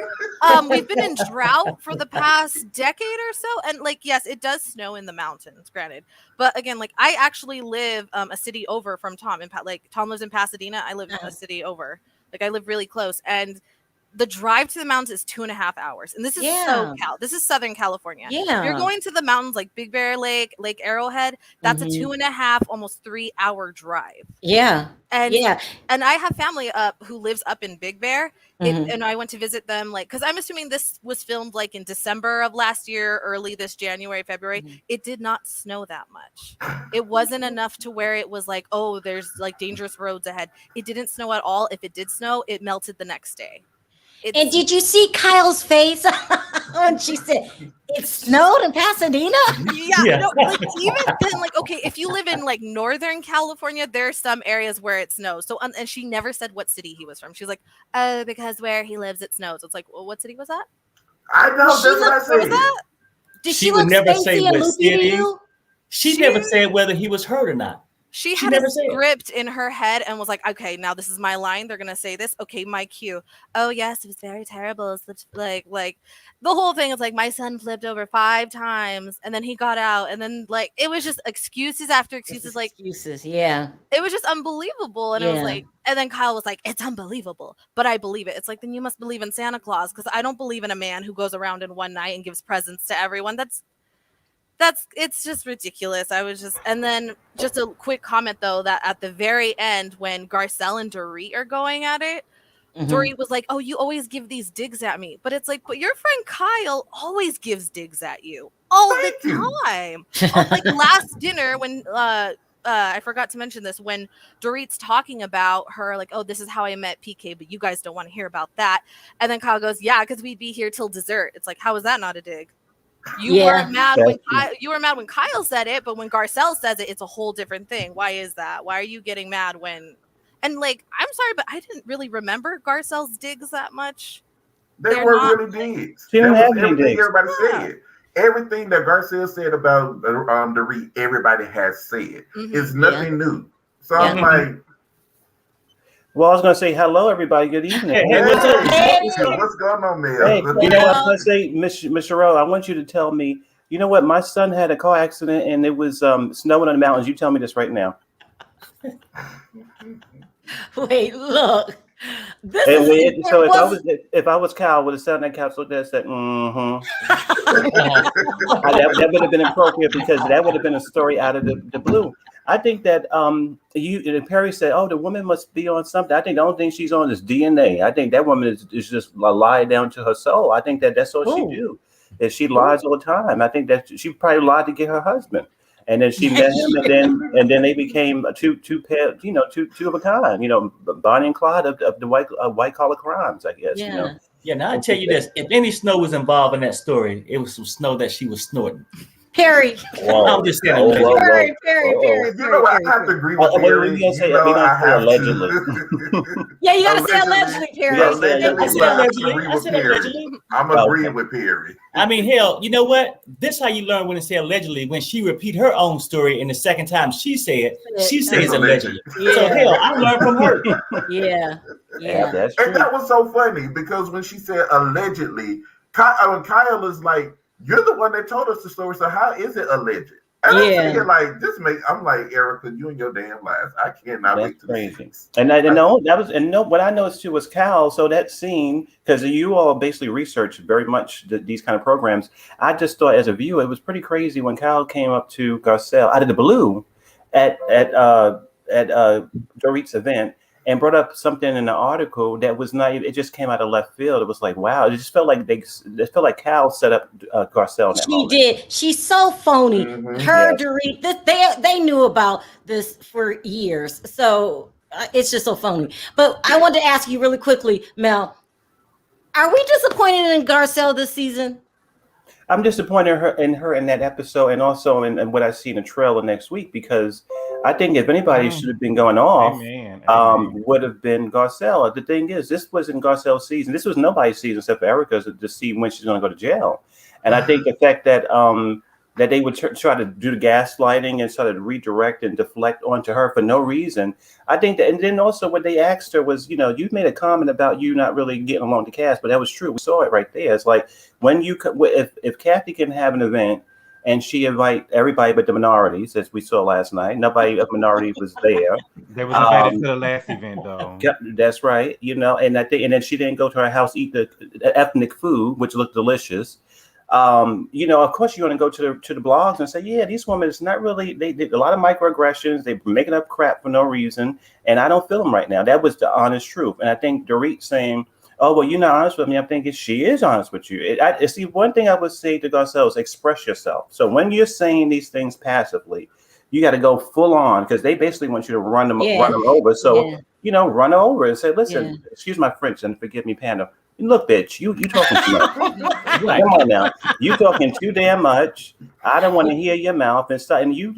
We've been in drought for the past decade or so, and yes, it does snow in the mountains. Granted, but again, I actually live a city over from Tom. Tom lives in Pasadena. I live a city over. I live really close, and the drive to the mountains is 2.5 hours. And this is SoCal. This is Southern California. Yeah. If you're going to the mountains like Big Bear Lake, Lake Arrowhead, that's a 2.5, almost 3 hour drive. Yeah. And I have family who lives up in Big Bear. And I went to visit them because I'm assuming this was filmed in December of last year, early this January, February. It did not snow that much. It wasn't enough to where it was there's dangerous roads ahead. It didn't snow at all. If it did snow, it melted the next day. And did you see Kyle's face when she said it snowed in Pasadena? Yeah. No, even then, okay, if you live in Northern California, there are some areas where it snows. So, and she never said what city he was from. She was like, "Oh, because where he lives, it snows." It's well, what city was that? I know. That's what I said. Where was that? She would never say what city. She never said whether he was hurt or not. She had a script in her head and was like, okay, now this is my line. They're going to say this. Okay, my cue. Oh, yes, it was very terrible. It's like the whole thing is like, my son flipped over 5 times and then he got out. And then like, it was just excuses after excuses. Like excuses. Yeah. It was just unbelievable. And it was like, and then Kyle was like, it's unbelievable, but I believe it. It's like, then you must believe in Santa Claus. Cause I don't believe in a man who goes around in one night and gives presents to everyone. It's just ridiculous. And then just a quick comment though, that at the very end when Garcelle and Dorit are going at it, Dorit was like, oh, you always give these digs at me. But it's like, but your friend Kyle always gives digs at you all the time. Like last dinner when I forgot to mention this, when Dorit's talking about her, like, oh, this is how I met PK, but you guys don't want to hear about that. And then Kyle goes, yeah, because we'd be here till dessert. It's like, how is that not a dig? You were mad when Kyle said it, but when Garcelle says it, it's a whole different thing. Why is that? Why are you getting mad when? And like, I'm sorry, but I didn't really remember Garcelle's digs that much. They were really digs. She didn't have any digs. Everybody said everything that Garcelle said about Dorit. Everybody has said. It's nothing new. So I'm like. Well, I was going to say hello, everybody. Good evening. Hey, what's going on, man? Hey, you know what I was going to say, Miss Sharrell, I want you to tell me, you know what? My son had a car accident and it was snowing on the mountains. You tell me this right now. Wait, look. So if I was Kyle, I would have sat on that couch, looked at it, and said, that would have been appropriate because that would have been a story out of the blue. I think that Perry said, oh, the woman must be on something. I think the only thing she's on is DNA. I think that woman is just a lie down to her soul. I think that's what she do. Is she lies all the time. I think that she probably lied to get her husband. And then she met him, and then they became two of a kind. Bonnie and Clyde of the white collar crimes, I guess. Yeah. Yeah. Now I tell you this: if any snow was involved in that story, it was some snow that she was snorting. Perry. I'm just saying. Perry. You know what? I have to agree with Perry. Allegedly. Yeah, you got to say allegedly, Perry. I'm agreeing with Perry. I mean, hell, you know what? This is how you learn when to say allegedly. When she repeat her own story, and the second time she said it, she says allegedly. Yeah. So hell, I learned from her. Yeah. That's true. And that was so funny because when she said allegedly, Kyle is like, you're the one that told us the story, so how is it alleged? And I'm thinking like I'm like, Erika, you and your damn lies. I cannot wait to crazy. And what I noticed too was Cal. So that scene, because you all basically researched very much these kind of programs. I just thought as a viewer, it was pretty crazy when Cal came up to Garcelle out of the blue at Dorit's event and brought up something in the article that was not. It just came out of left field. It was like, wow. It just felt like Cal set up Garcelle. She did. She's so phony. Dorit, they knew about this for years. So it's just so phony. But I wanted to ask you really quickly, Mel. Are we disappointed in Garcelle this season? I'm disappointed in her in that episode, and also in what I see in the trailer next week, because I think if anybody should have been going off, would have been Garcelle. The thing is, this wasn't Garcelle's season. This was nobody's season except for Erika's to see when she's going to go to jail. And I think the fact that that they would try to do the gaslighting and sort of redirect and deflect onto her for no reason. I think that, and then also what they asked her was, you made a comment about you not really getting along with the cast, but that was true. We saw it right there. It's like when if Kathy can have an event and she invite everybody but the minorities, as we saw last night, nobody of minority was there. They was invited to the last event though. That's right. And I think, and then she didn't go to her house, eat the ethnic food, which looked delicious. Of course you're going to go to the blogs and say, yeah, these women, it's not really, they did a lot of microaggressions. They're making up crap for no reason. And I don't feel them right now. That was the honest truth. And I think Dorit saying, oh, well, you're not honest with me. I'm thinking she is honest with you. See, one thing I would say to Garcelle is express yourself. So when you're saying these things passively, you got to go full on, because they basically want you to run them over. So, run over and say, listen, excuse my French and forgive me, Panda. Look, bitch, you talking too much. Come on now. You talking too damn much. I don't want to hear your mouth and stuff. And you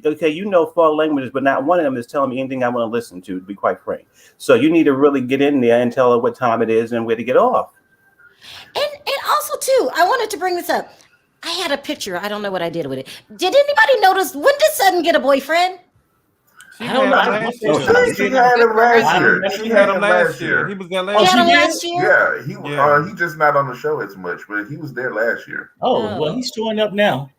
four languages, but not one of them is telling me anything I want to listen to be quite frank. So you need to really get in there and tell her what time it is and where to get off. And also too, I wanted to bring this up. I had a picture. I don't know what I did with it. Did anybody notice when did Sutton get a boyfriend? I don't know. She had him last year. She had him last year. He was there last year. Yeah, he just not on the show as much, but he was there last year. Oh, well, he's showing up now.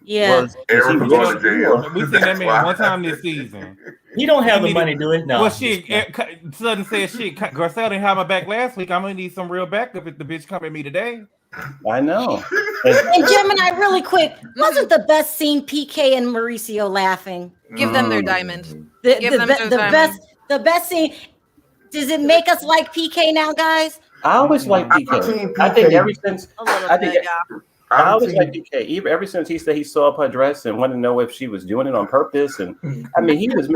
Yeah. Erica going to jail. We seen that man one time this season. He don't have the money to do it. No. Well, Sutton said, "Shit, Garcelle didn't have my back last week. I'm gonna need some real backup if the bitch come at me today." I know. And Gemini, really quick, wasn't the best scene PK and Mauricio laughing? Give them their diamond. The best scene. Does it make us like PK now, guys? I always like PK. I think ever since I always like PK. Ever since he said he saw up her dress and wanted to know if she was doing it on purpose, and I mean, he was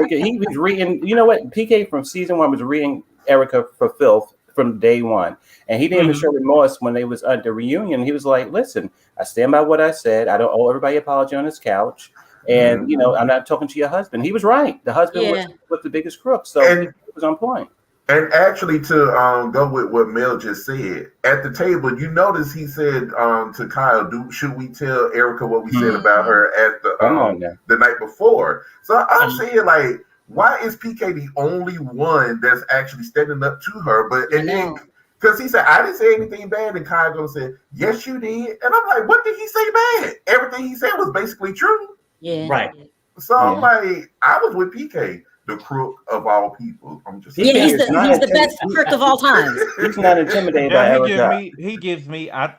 reading. You know what? PK from season 1 was reading Erika for filth from day one, and he didn't even show remorse when they was at the reunion. He was like, "Listen, I stand by what I said. I don't owe everybody an apology on his couch, and you know, I'm not talking to your husband." He was right. The husband was the biggest crook, so it was on point. And actually, to go with what Mel just said, at the table, you notice he said to Kyle, should we tell Erika what we said about her at the night before? So I'm saying, like, why is PK the only one that's actually standing up to her? But and then because he said, I didn't say anything bad, and Kyle gonna say, yes, you did. And I'm like, what did he say bad? Everything he said was basically true. Yeah. Right. So I'm like, I was with PK. The crook of all people. I'm just he's the best crook of all time. He's not intimidated by Erika. He gives me. I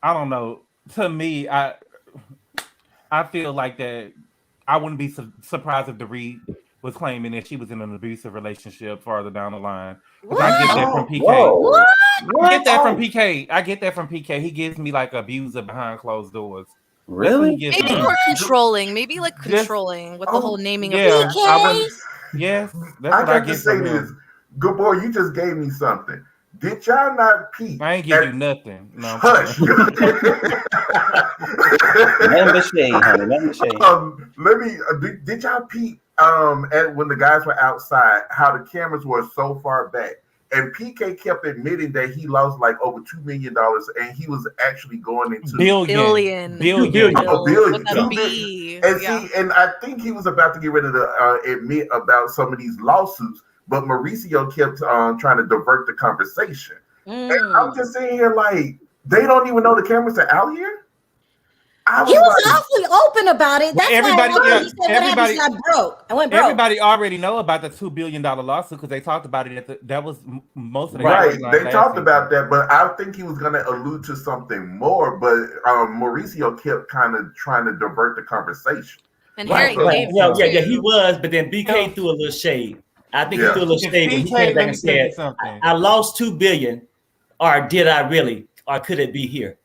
don't know. To me, I feel like that. I wouldn't be surprised if Dorit was claiming that she was in an abusive relationship farther down the line. I get that from PK. What? I get that from PK. I get that from PK. He gives me like abuser behind closed doors. Really? Maybe more controlling. Maybe like controlling with the whole naming of PK. Yes, that's I what I got to get say from this. him. Good boy, you just gave me something. Did y'all not peep? I ain't give you nothing. No, hush. Let me. Did y'all peep? At when the guys were outside, how the cameras were so far back, and PK kept admitting that he lost like over $2 million, and he was actually going into billion. A billion. And I think he was about to get ready to admit about some of these lawsuits, but Mauricio kept trying to divert the conversation. And I'm just saying here, like, they don't even know the cameras are out here. He was awfully open about it. That's everybody, why he said, everybody, I broke. I went broke. Everybody already know about the $2 billion lawsuit because they talked about it. That was most of the right. They talked about that, but I think he was going to allude to something more. But Mauricio kept kind of trying to divert the conversation. And he was. But then BK threw a little shade. I think he threw a little shade when he came back and said, "I lost $2 billion, or did I really, or could it be here?"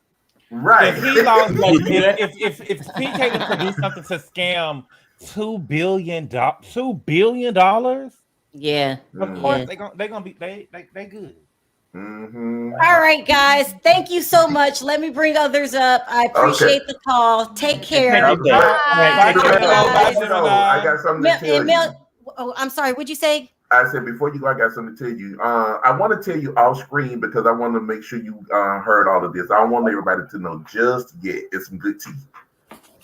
Right. If he lost, if PK was to do something to scam $2 billion, yeah, of course they're gonna be they good. Mm-hmm. All right, guys, thank you so much. Let me bring others up. I appreciate the call. Take care. I got something to tell you. Oh, I'm sorry. What'd you say? I said, before you go, I got something to tell you. I want to tell you off screen because I want to make sure you heard all of this. I don't want everybody to know just yet. It's some good tea.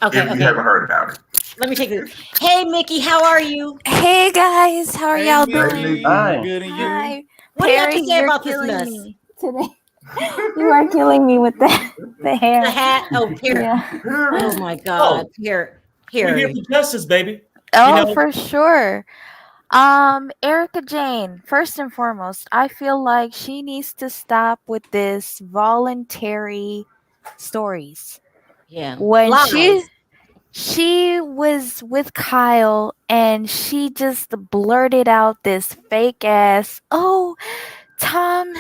Okay. If you haven't heard about it. Let me take it. Hey, Mickey, how are you? Hey, guys. How are y'all doing? Hi. Good, and you? Hi. What do you have to say about this mess? Today. You are killing me with the hair. The hat? Oh, here. Yeah. Oh, my God. Here. We're here for justice, baby. Oh, for sure. Erika Jane, first and foremost, I feel like she needs to stop with this voluntary stories. Yeah. When she was with Kyle and she just blurted out this fake ass, "Oh, Tom,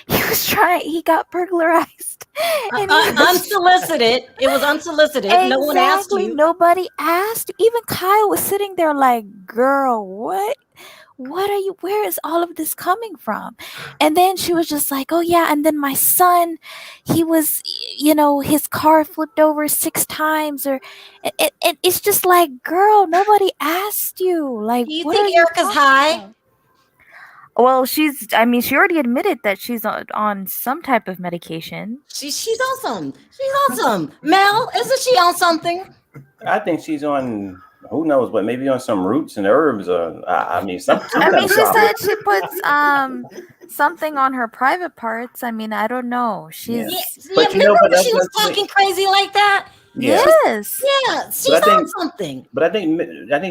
he got burglarized." And unsolicited. It was unsolicited. Exactly. No one asked you. Nobody asked. Even Kyle was sitting there like, "Girl, what are you, where is all of this coming from?" And then she was just like, "Oh yeah, and then my son, he was, his car flipped over 6 times," or it's just like, girl, nobody asked you. Like, do you think Erika's high? Well, she already admitted that she's on some type of medication. She's on something. She's on something. Mel, isn't she on something? I think she's on, who knows what, maybe on some roots and herbs, or she said she puts something on her private parts. I mean, I don't know. She's but remember she was talking crazy like that? Yes. Yeah, she's on something. But I think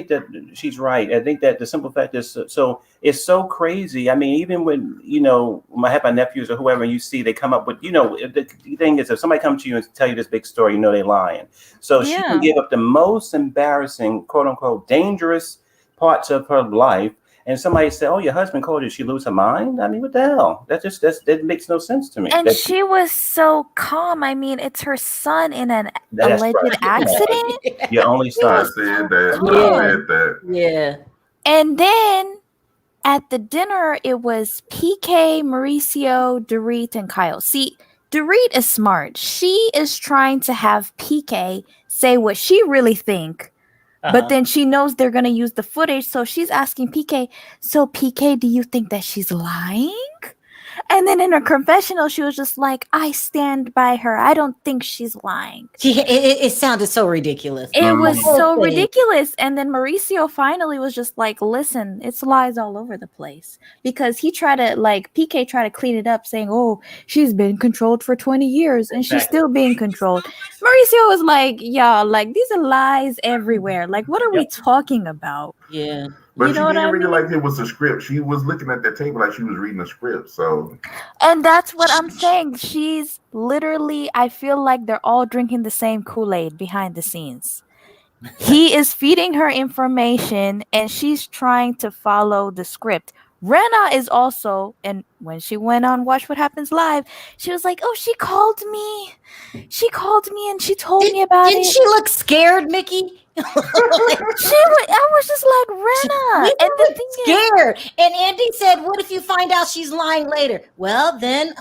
that she's right. I think that the simple fact is, so it's so crazy. I mean, even when, I have my nephews or whoever, and you see they come up with, the thing is, if somebody comes to you and tell you this big story, they're lying. So she can give up the most embarrassing, quote unquote, dangerous parts of her life. And somebody said, "Oh, your husband called. Did she lose her mind?" I mean, what the hell? That makes no sense to me. And she was so calm. I mean, it's her son in an alleged accident. Your only son said that. Yeah. And then at the dinner, it was PK, Mauricio, Dorit, and Kyle. See, Dorit is smart. She is trying to have PK say what she really think. But then she knows they're going to use the footage. So she's asking PK, so PK, do you think that she's lying? And then in her confessional, she was just like, I stand by her. I don't think she's lying. It sounded so ridiculous. It was so ridiculous. And then Mauricio finally was just like, listen, it's lies all over the place. Because he tried to, PK tried to clean it up saying, oh, she's been controlled for 20 years and she's still being controlled. Mauricio was like, y'all, these are lies everywhere. What are we talking about? Yeah. But she didn't read it like it was a script. She was looking at that table like she was reading a script. So, and that's what I'm saying. She's literally, I feel like they're all drinking the same Kool-Aid behind the scenes. He is feeding her information and she's trying to follow the script. Rena is also, and when she went on Watch What Happens Live, she was like, oh, she called me and she told me about it. Didn't she look scared, Mickey? I was just like, Rena. And the thing scared. And Andy said, what if you find out she's lying later? Well, then,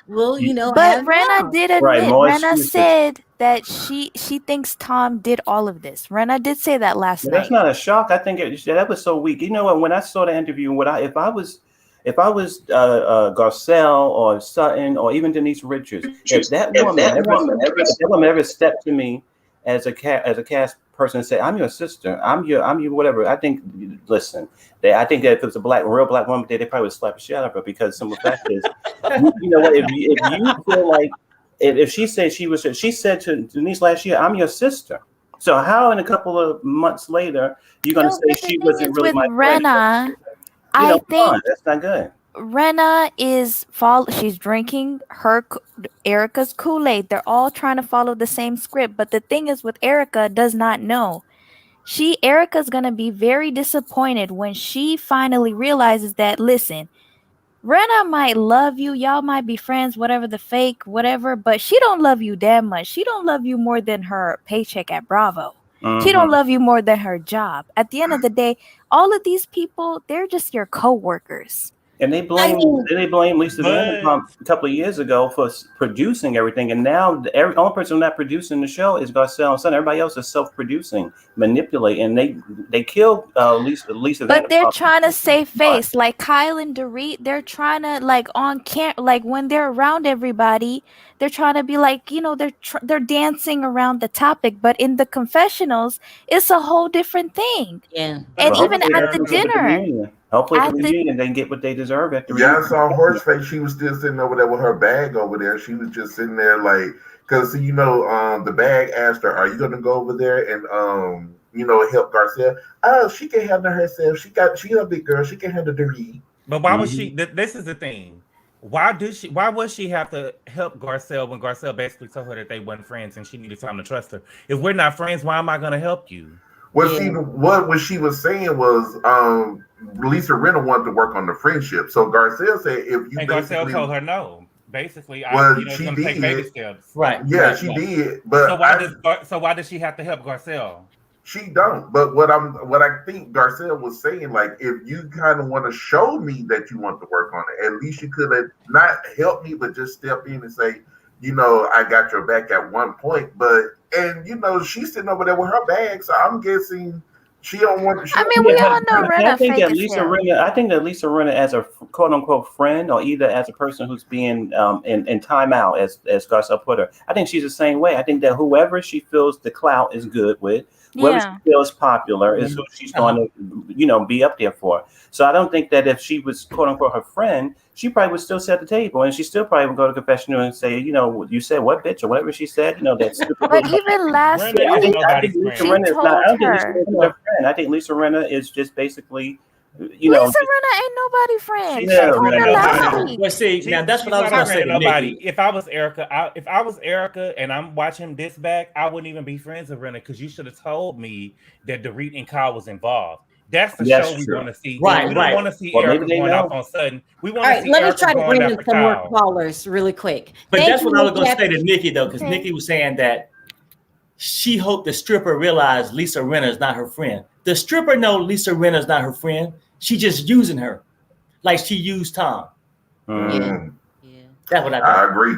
we'll, But Rena did admit, Rena said that she thinks Tom did all of this. Rena did say that last night. That's not a shock. I think that was so weak. You know what? When I saw the interview, if I was Garcelle or Sutton or even Denise Richards, if that woman ever stepped to me as a cast person and say, I'm your sister, I'm your whatever, I think, listen, I think that if it was a real black woman, they probably would slap the shit out of her, because some of the fact is, you know what, if you feel like, if she said she said to Denise last year, I'm your sister. So how in a couple of months later you're going to say she wasn't really my Rena, friend? I think that's not good. Rena is she's drinking Erika's Kool-Aid. They're all trying to follow the same script. But the thing is, with Erika, does not know. Erika's gonna be very disappointed when she finally realizes that, listen, Rena might love you, y'all might be friends, whatever the fake, whatever, but she don't love you that much. She don't love you more than her paycheck at Bravo. She don't love you more than her job. At the end of the day, all of these people, they're just your co-workers. And they blame Lisa Vanderpump a couple of years ago for producing everything, and now the only person not producing the show is Garcelle and Son. Everybody else is self-producing, manipulate, and they killed Lisa. But they're trying to save face, like Kyle and Dorit. They're trying to on camera, when they're around everybody, they're trying to be they're dancing around the topic. But in the confessionals, it's a whole different thing. Yeah, and even at the dinner. Hopefully at the reunion they get what they deserve at the reunion. Yeah, I saw Horseface. She was still sitting over there with her bag over there. She was just sitting there because the bag asked her, "Are you going to go over there and help Garcelle?" Oh, she can handle herself. She's a big girl. She can handle the read. But why was she? This is the thing. Why would she have to help Garcelle when Garcelle basically told her that they weren't friends and she needed time to trust her? If we're not friends, why am I going to help you? Well, see, what she was saying was, Lisa Rinna wanted to work on the friendship. So Garcelle said, "If you," and Garcelle told her no. Basically, she did. Take baby steps. Right. Yeah, she did. But so why does she have to help Garcelle? She don't. But what I think Garcelle was saying, if you kind of want to show me that you want to work on it, at least you could have not helped me, but just step in and say, I got your back at one point. But she's sitting over there with her bag, so I'm guessing She don't want. I mean, we all know Rinna fake as hell. I think that Lisa Rinna, as a quote unquote friend, or either as a person who's being in timeout, as Garcelle put her, I think she's the same way. I think that whoever she feels the clout is good with, whoever she feels popular is who she's going to, be up there for. So I don't think that if she was quote unquote her friend, she probably would still sit at the table, and she still probably would go to confessional and say, you said what, bitch, or whatever she said, that's stupid. But even last week, I think Lisa Rinna is not. I don't think Lisa Rinna is her friend. I think Lisa Rinna is just basically, Lisa Rinna ain't nobody friend. Well, see, now that's what I was going to say to nobody. If I was Erika and I'm watching this back, I wouldn't even be friends with Rinna, because you should have told me that Dorit and Kyle was involved. That's the show we want to see. Right, we don't want to see Erika going off on sudden. We want to see let Erika me try to bring in some more callers really quick. But that's what I was going to say to Nikki, though, because Nikki was saying that she hoped the stripper realized Lisa Rinna is not her friend. The stripper knows Lisa Rinna is not her friend. She just using her like she used Tom. Yeah. That's what I agree.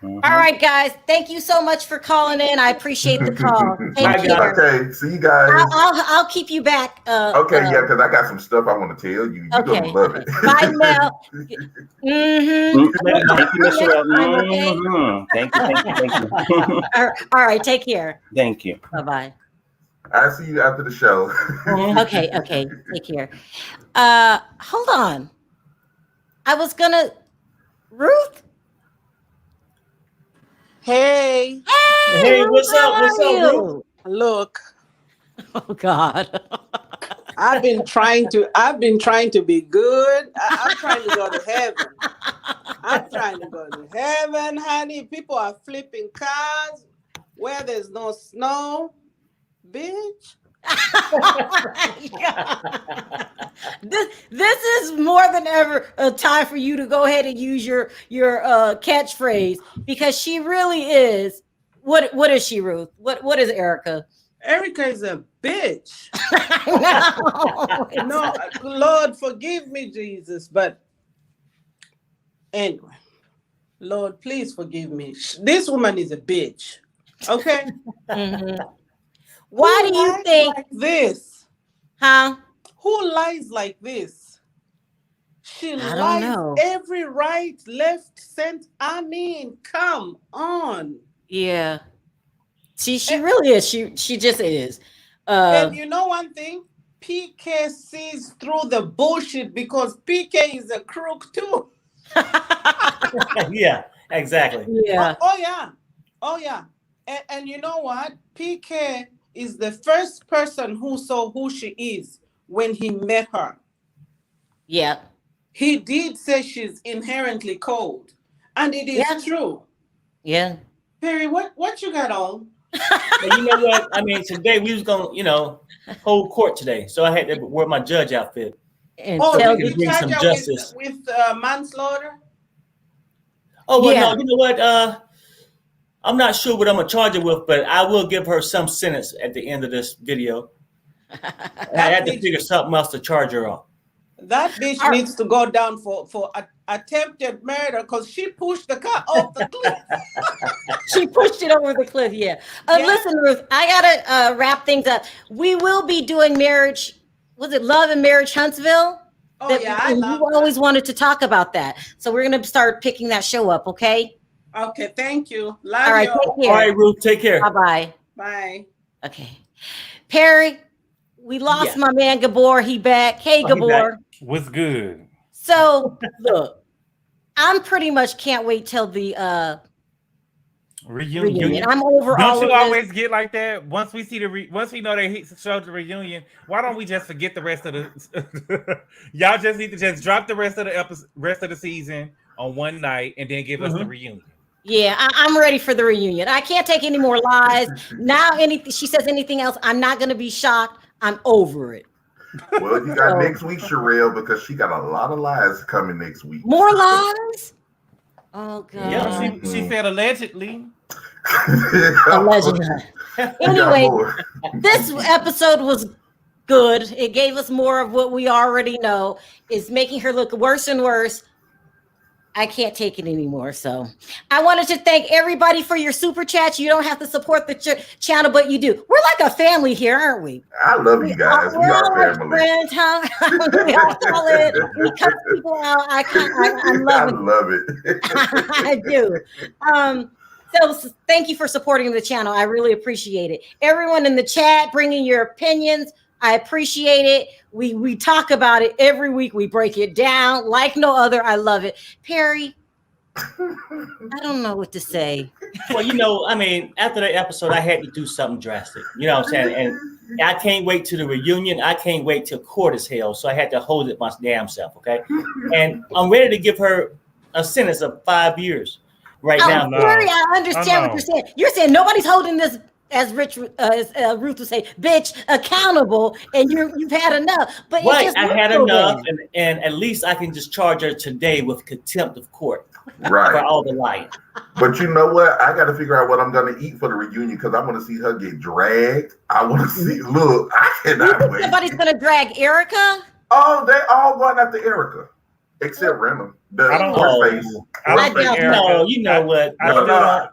All right, guys. Thank you so much for calling in. I appreciate the call. Take care. Okay, see you guys. I'll keep you back. Okay, because I got some stuff I want to tell you. You're gonna love it. Bye, Mel. Thank you. All right, take care. Thank you. Bye-bye. I'll see you after the show. Okay. Take care. Hold on. I was gonna Ruth. Hey, Ruth, what's up? What's up, Ruth? Look. Oh God. I've been trying to be good. I'm trying to go to heaven. I'm trying to go to heaven, honey. People are flipping cars where there's no snow. Bitch. This is more than ever a time for you to go ahead and use your catchphrase, because she really is. What is she, Ruth? What is Erika? Erika is a bitch. No, Lord, forgive me, Jesus. But anyway, Lord, please forgive me. This woman is a bitch. Okay. Why do you think like this? Huh? Who lies like this? She I don't lies know. every right, left, center. I mean, come on. Yeah. She really is. She just is. And you know one thing? PK sees through the bullshit, because PK is a crook too. Yeah, exactly. Yeah. Oh yeah. And you know what? PK is the first person who saw who she is when he met her. Yeah. He did say she's inherently cold. And it is true. Yeah. Perry, what you got on? But you know what? I mean, today we was gonna, hold court today. So I had to wear my judge outfit. And did you you bring charge some her justice. with manslaughter? Oh, well, no, you know what? I'm not sure what I'm gonna charge her with, but I will give her some sentence at the end of this video. I had to figure something else to charge her on. That bitch needs to go down for attempted murder, because she pushed the car off the cliff. She pushed it over the cliff. Yeah. Listen, Ruth, I gotta wrap things up. We will be doing marriage. Was it Love and Marriage Huntsville? I love you always wanted to talk about that, so we're gonna start picking that show up. Okay. Okay. Thank you. Love All right. you. Take care. All right, Ruth. Take care. Bye-bye. Bye. Okay. Perry, we lost my man Gabor. He back. Hey, Gabor. What's good? So look, I'm pretty much can't wait till the reunion. I'm over all of this. Don't you always get like that? Once we see once we know they showed the reunion, why don't we just forget the rest of the? Y'all just need to just drop the rest of the rest of the season on one night and then give us the reunion. Yeah, I'm ready for the reunion. I can't take any more lies. Now, she says anything else, I'm not going to be shocked. I'm over it. Well, you got next week, Sharrell, because she got a lot of lies coming next week. More lies? Oh, God. Yeah, she said allegedly. Allegedly. Anyway, this episode was good. It gave us more of what we already know. It's making her look worse and worse. I can't take it anymore. So I wanted to thank everybody for your super chats. You don't have to support the channel, but you do. We're like a family here, aren't we? I love you guys. We are family. Friends, huh? We are solid. We cut people out. I love it. I do. So thank you for supporting the channel. I really appreciate it. Everyone in the chat bringing your opinions. I appreciate it. We talk about it every week. We break it down like no other. I love it. Perry, I don't know what to say. Well, I mean, after that episode, I had to do something drastic. You know what I'm saying? And I can't wait to the reunion. I can't wait till court is held. So I had to hold it my damn self, okay? And I'm ready to give her a sentence of 5 years now. Perry, I understand what you're saying. You're saying nobody's holding this, as Ruth would say, bitch, accountable, and you've had enough. But right, I had enough, and at least I can just charge her today with contempt of court, right, for all the lying. But you know what? I got to figure out what I'm going to eat for the reunion because I want to see her get dragged. I want to see. Look, I cannot wait. Somebody's going to drag Erika. Oh, they all going after Erika, except Random. I don't know. You know what? I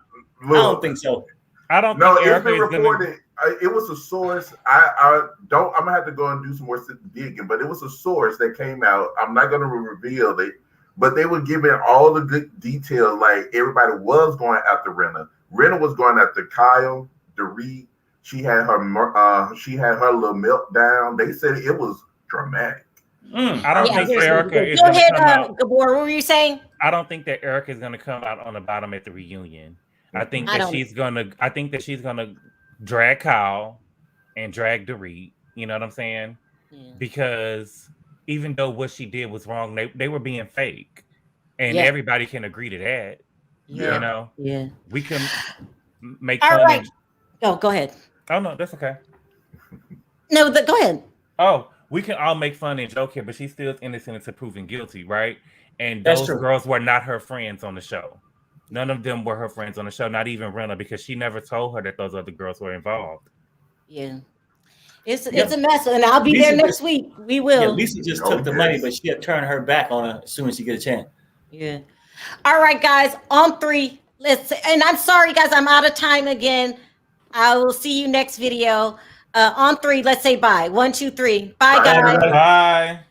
don't think so. I don't know. think It's been reported. It was a source. I'm gonna have to go and do some more digging, but it was a source that came out. I'm not gonna reveal it, but they were giving all the good details. Like everybody was going after Renna. Renna was going after Kyle, Dorit. She had her little meltdown. They said it was dramatic. I don't think Erika is Go going to ahead, come out. Gabor. What were you saying? I don't think that Erika is going to come out on the bottom at the reunion. I think that she's gonna drag Kyle and drag Dorit. You know what I'm saying? Yeah. Because even though what she did was wrong, they were being fake, and everybody can agree to that. Yeah. You know? Yeah. We can make all fun. Right. Go ahead. Oh no, that's okay. No, go ahead. Oh, we can all make fun and joke here, but she's still innocent until proven guilty, right? And those girls were not her friends on the show. None of them were her friends on the show, not even Renna, because she never told her that those other girls were involved. Yeah. It's a mess, and I'll be there next week. We will. Yeah, Lisa just took the money, but she'll turn her back on her as soon as she get a chance. Yeah. All right, guys, on 3. And I'm sorry, guys, I'm out of time again. I will see you next video. On 3, let's say bye. 1, 2, 3. Bye, guys. Bye.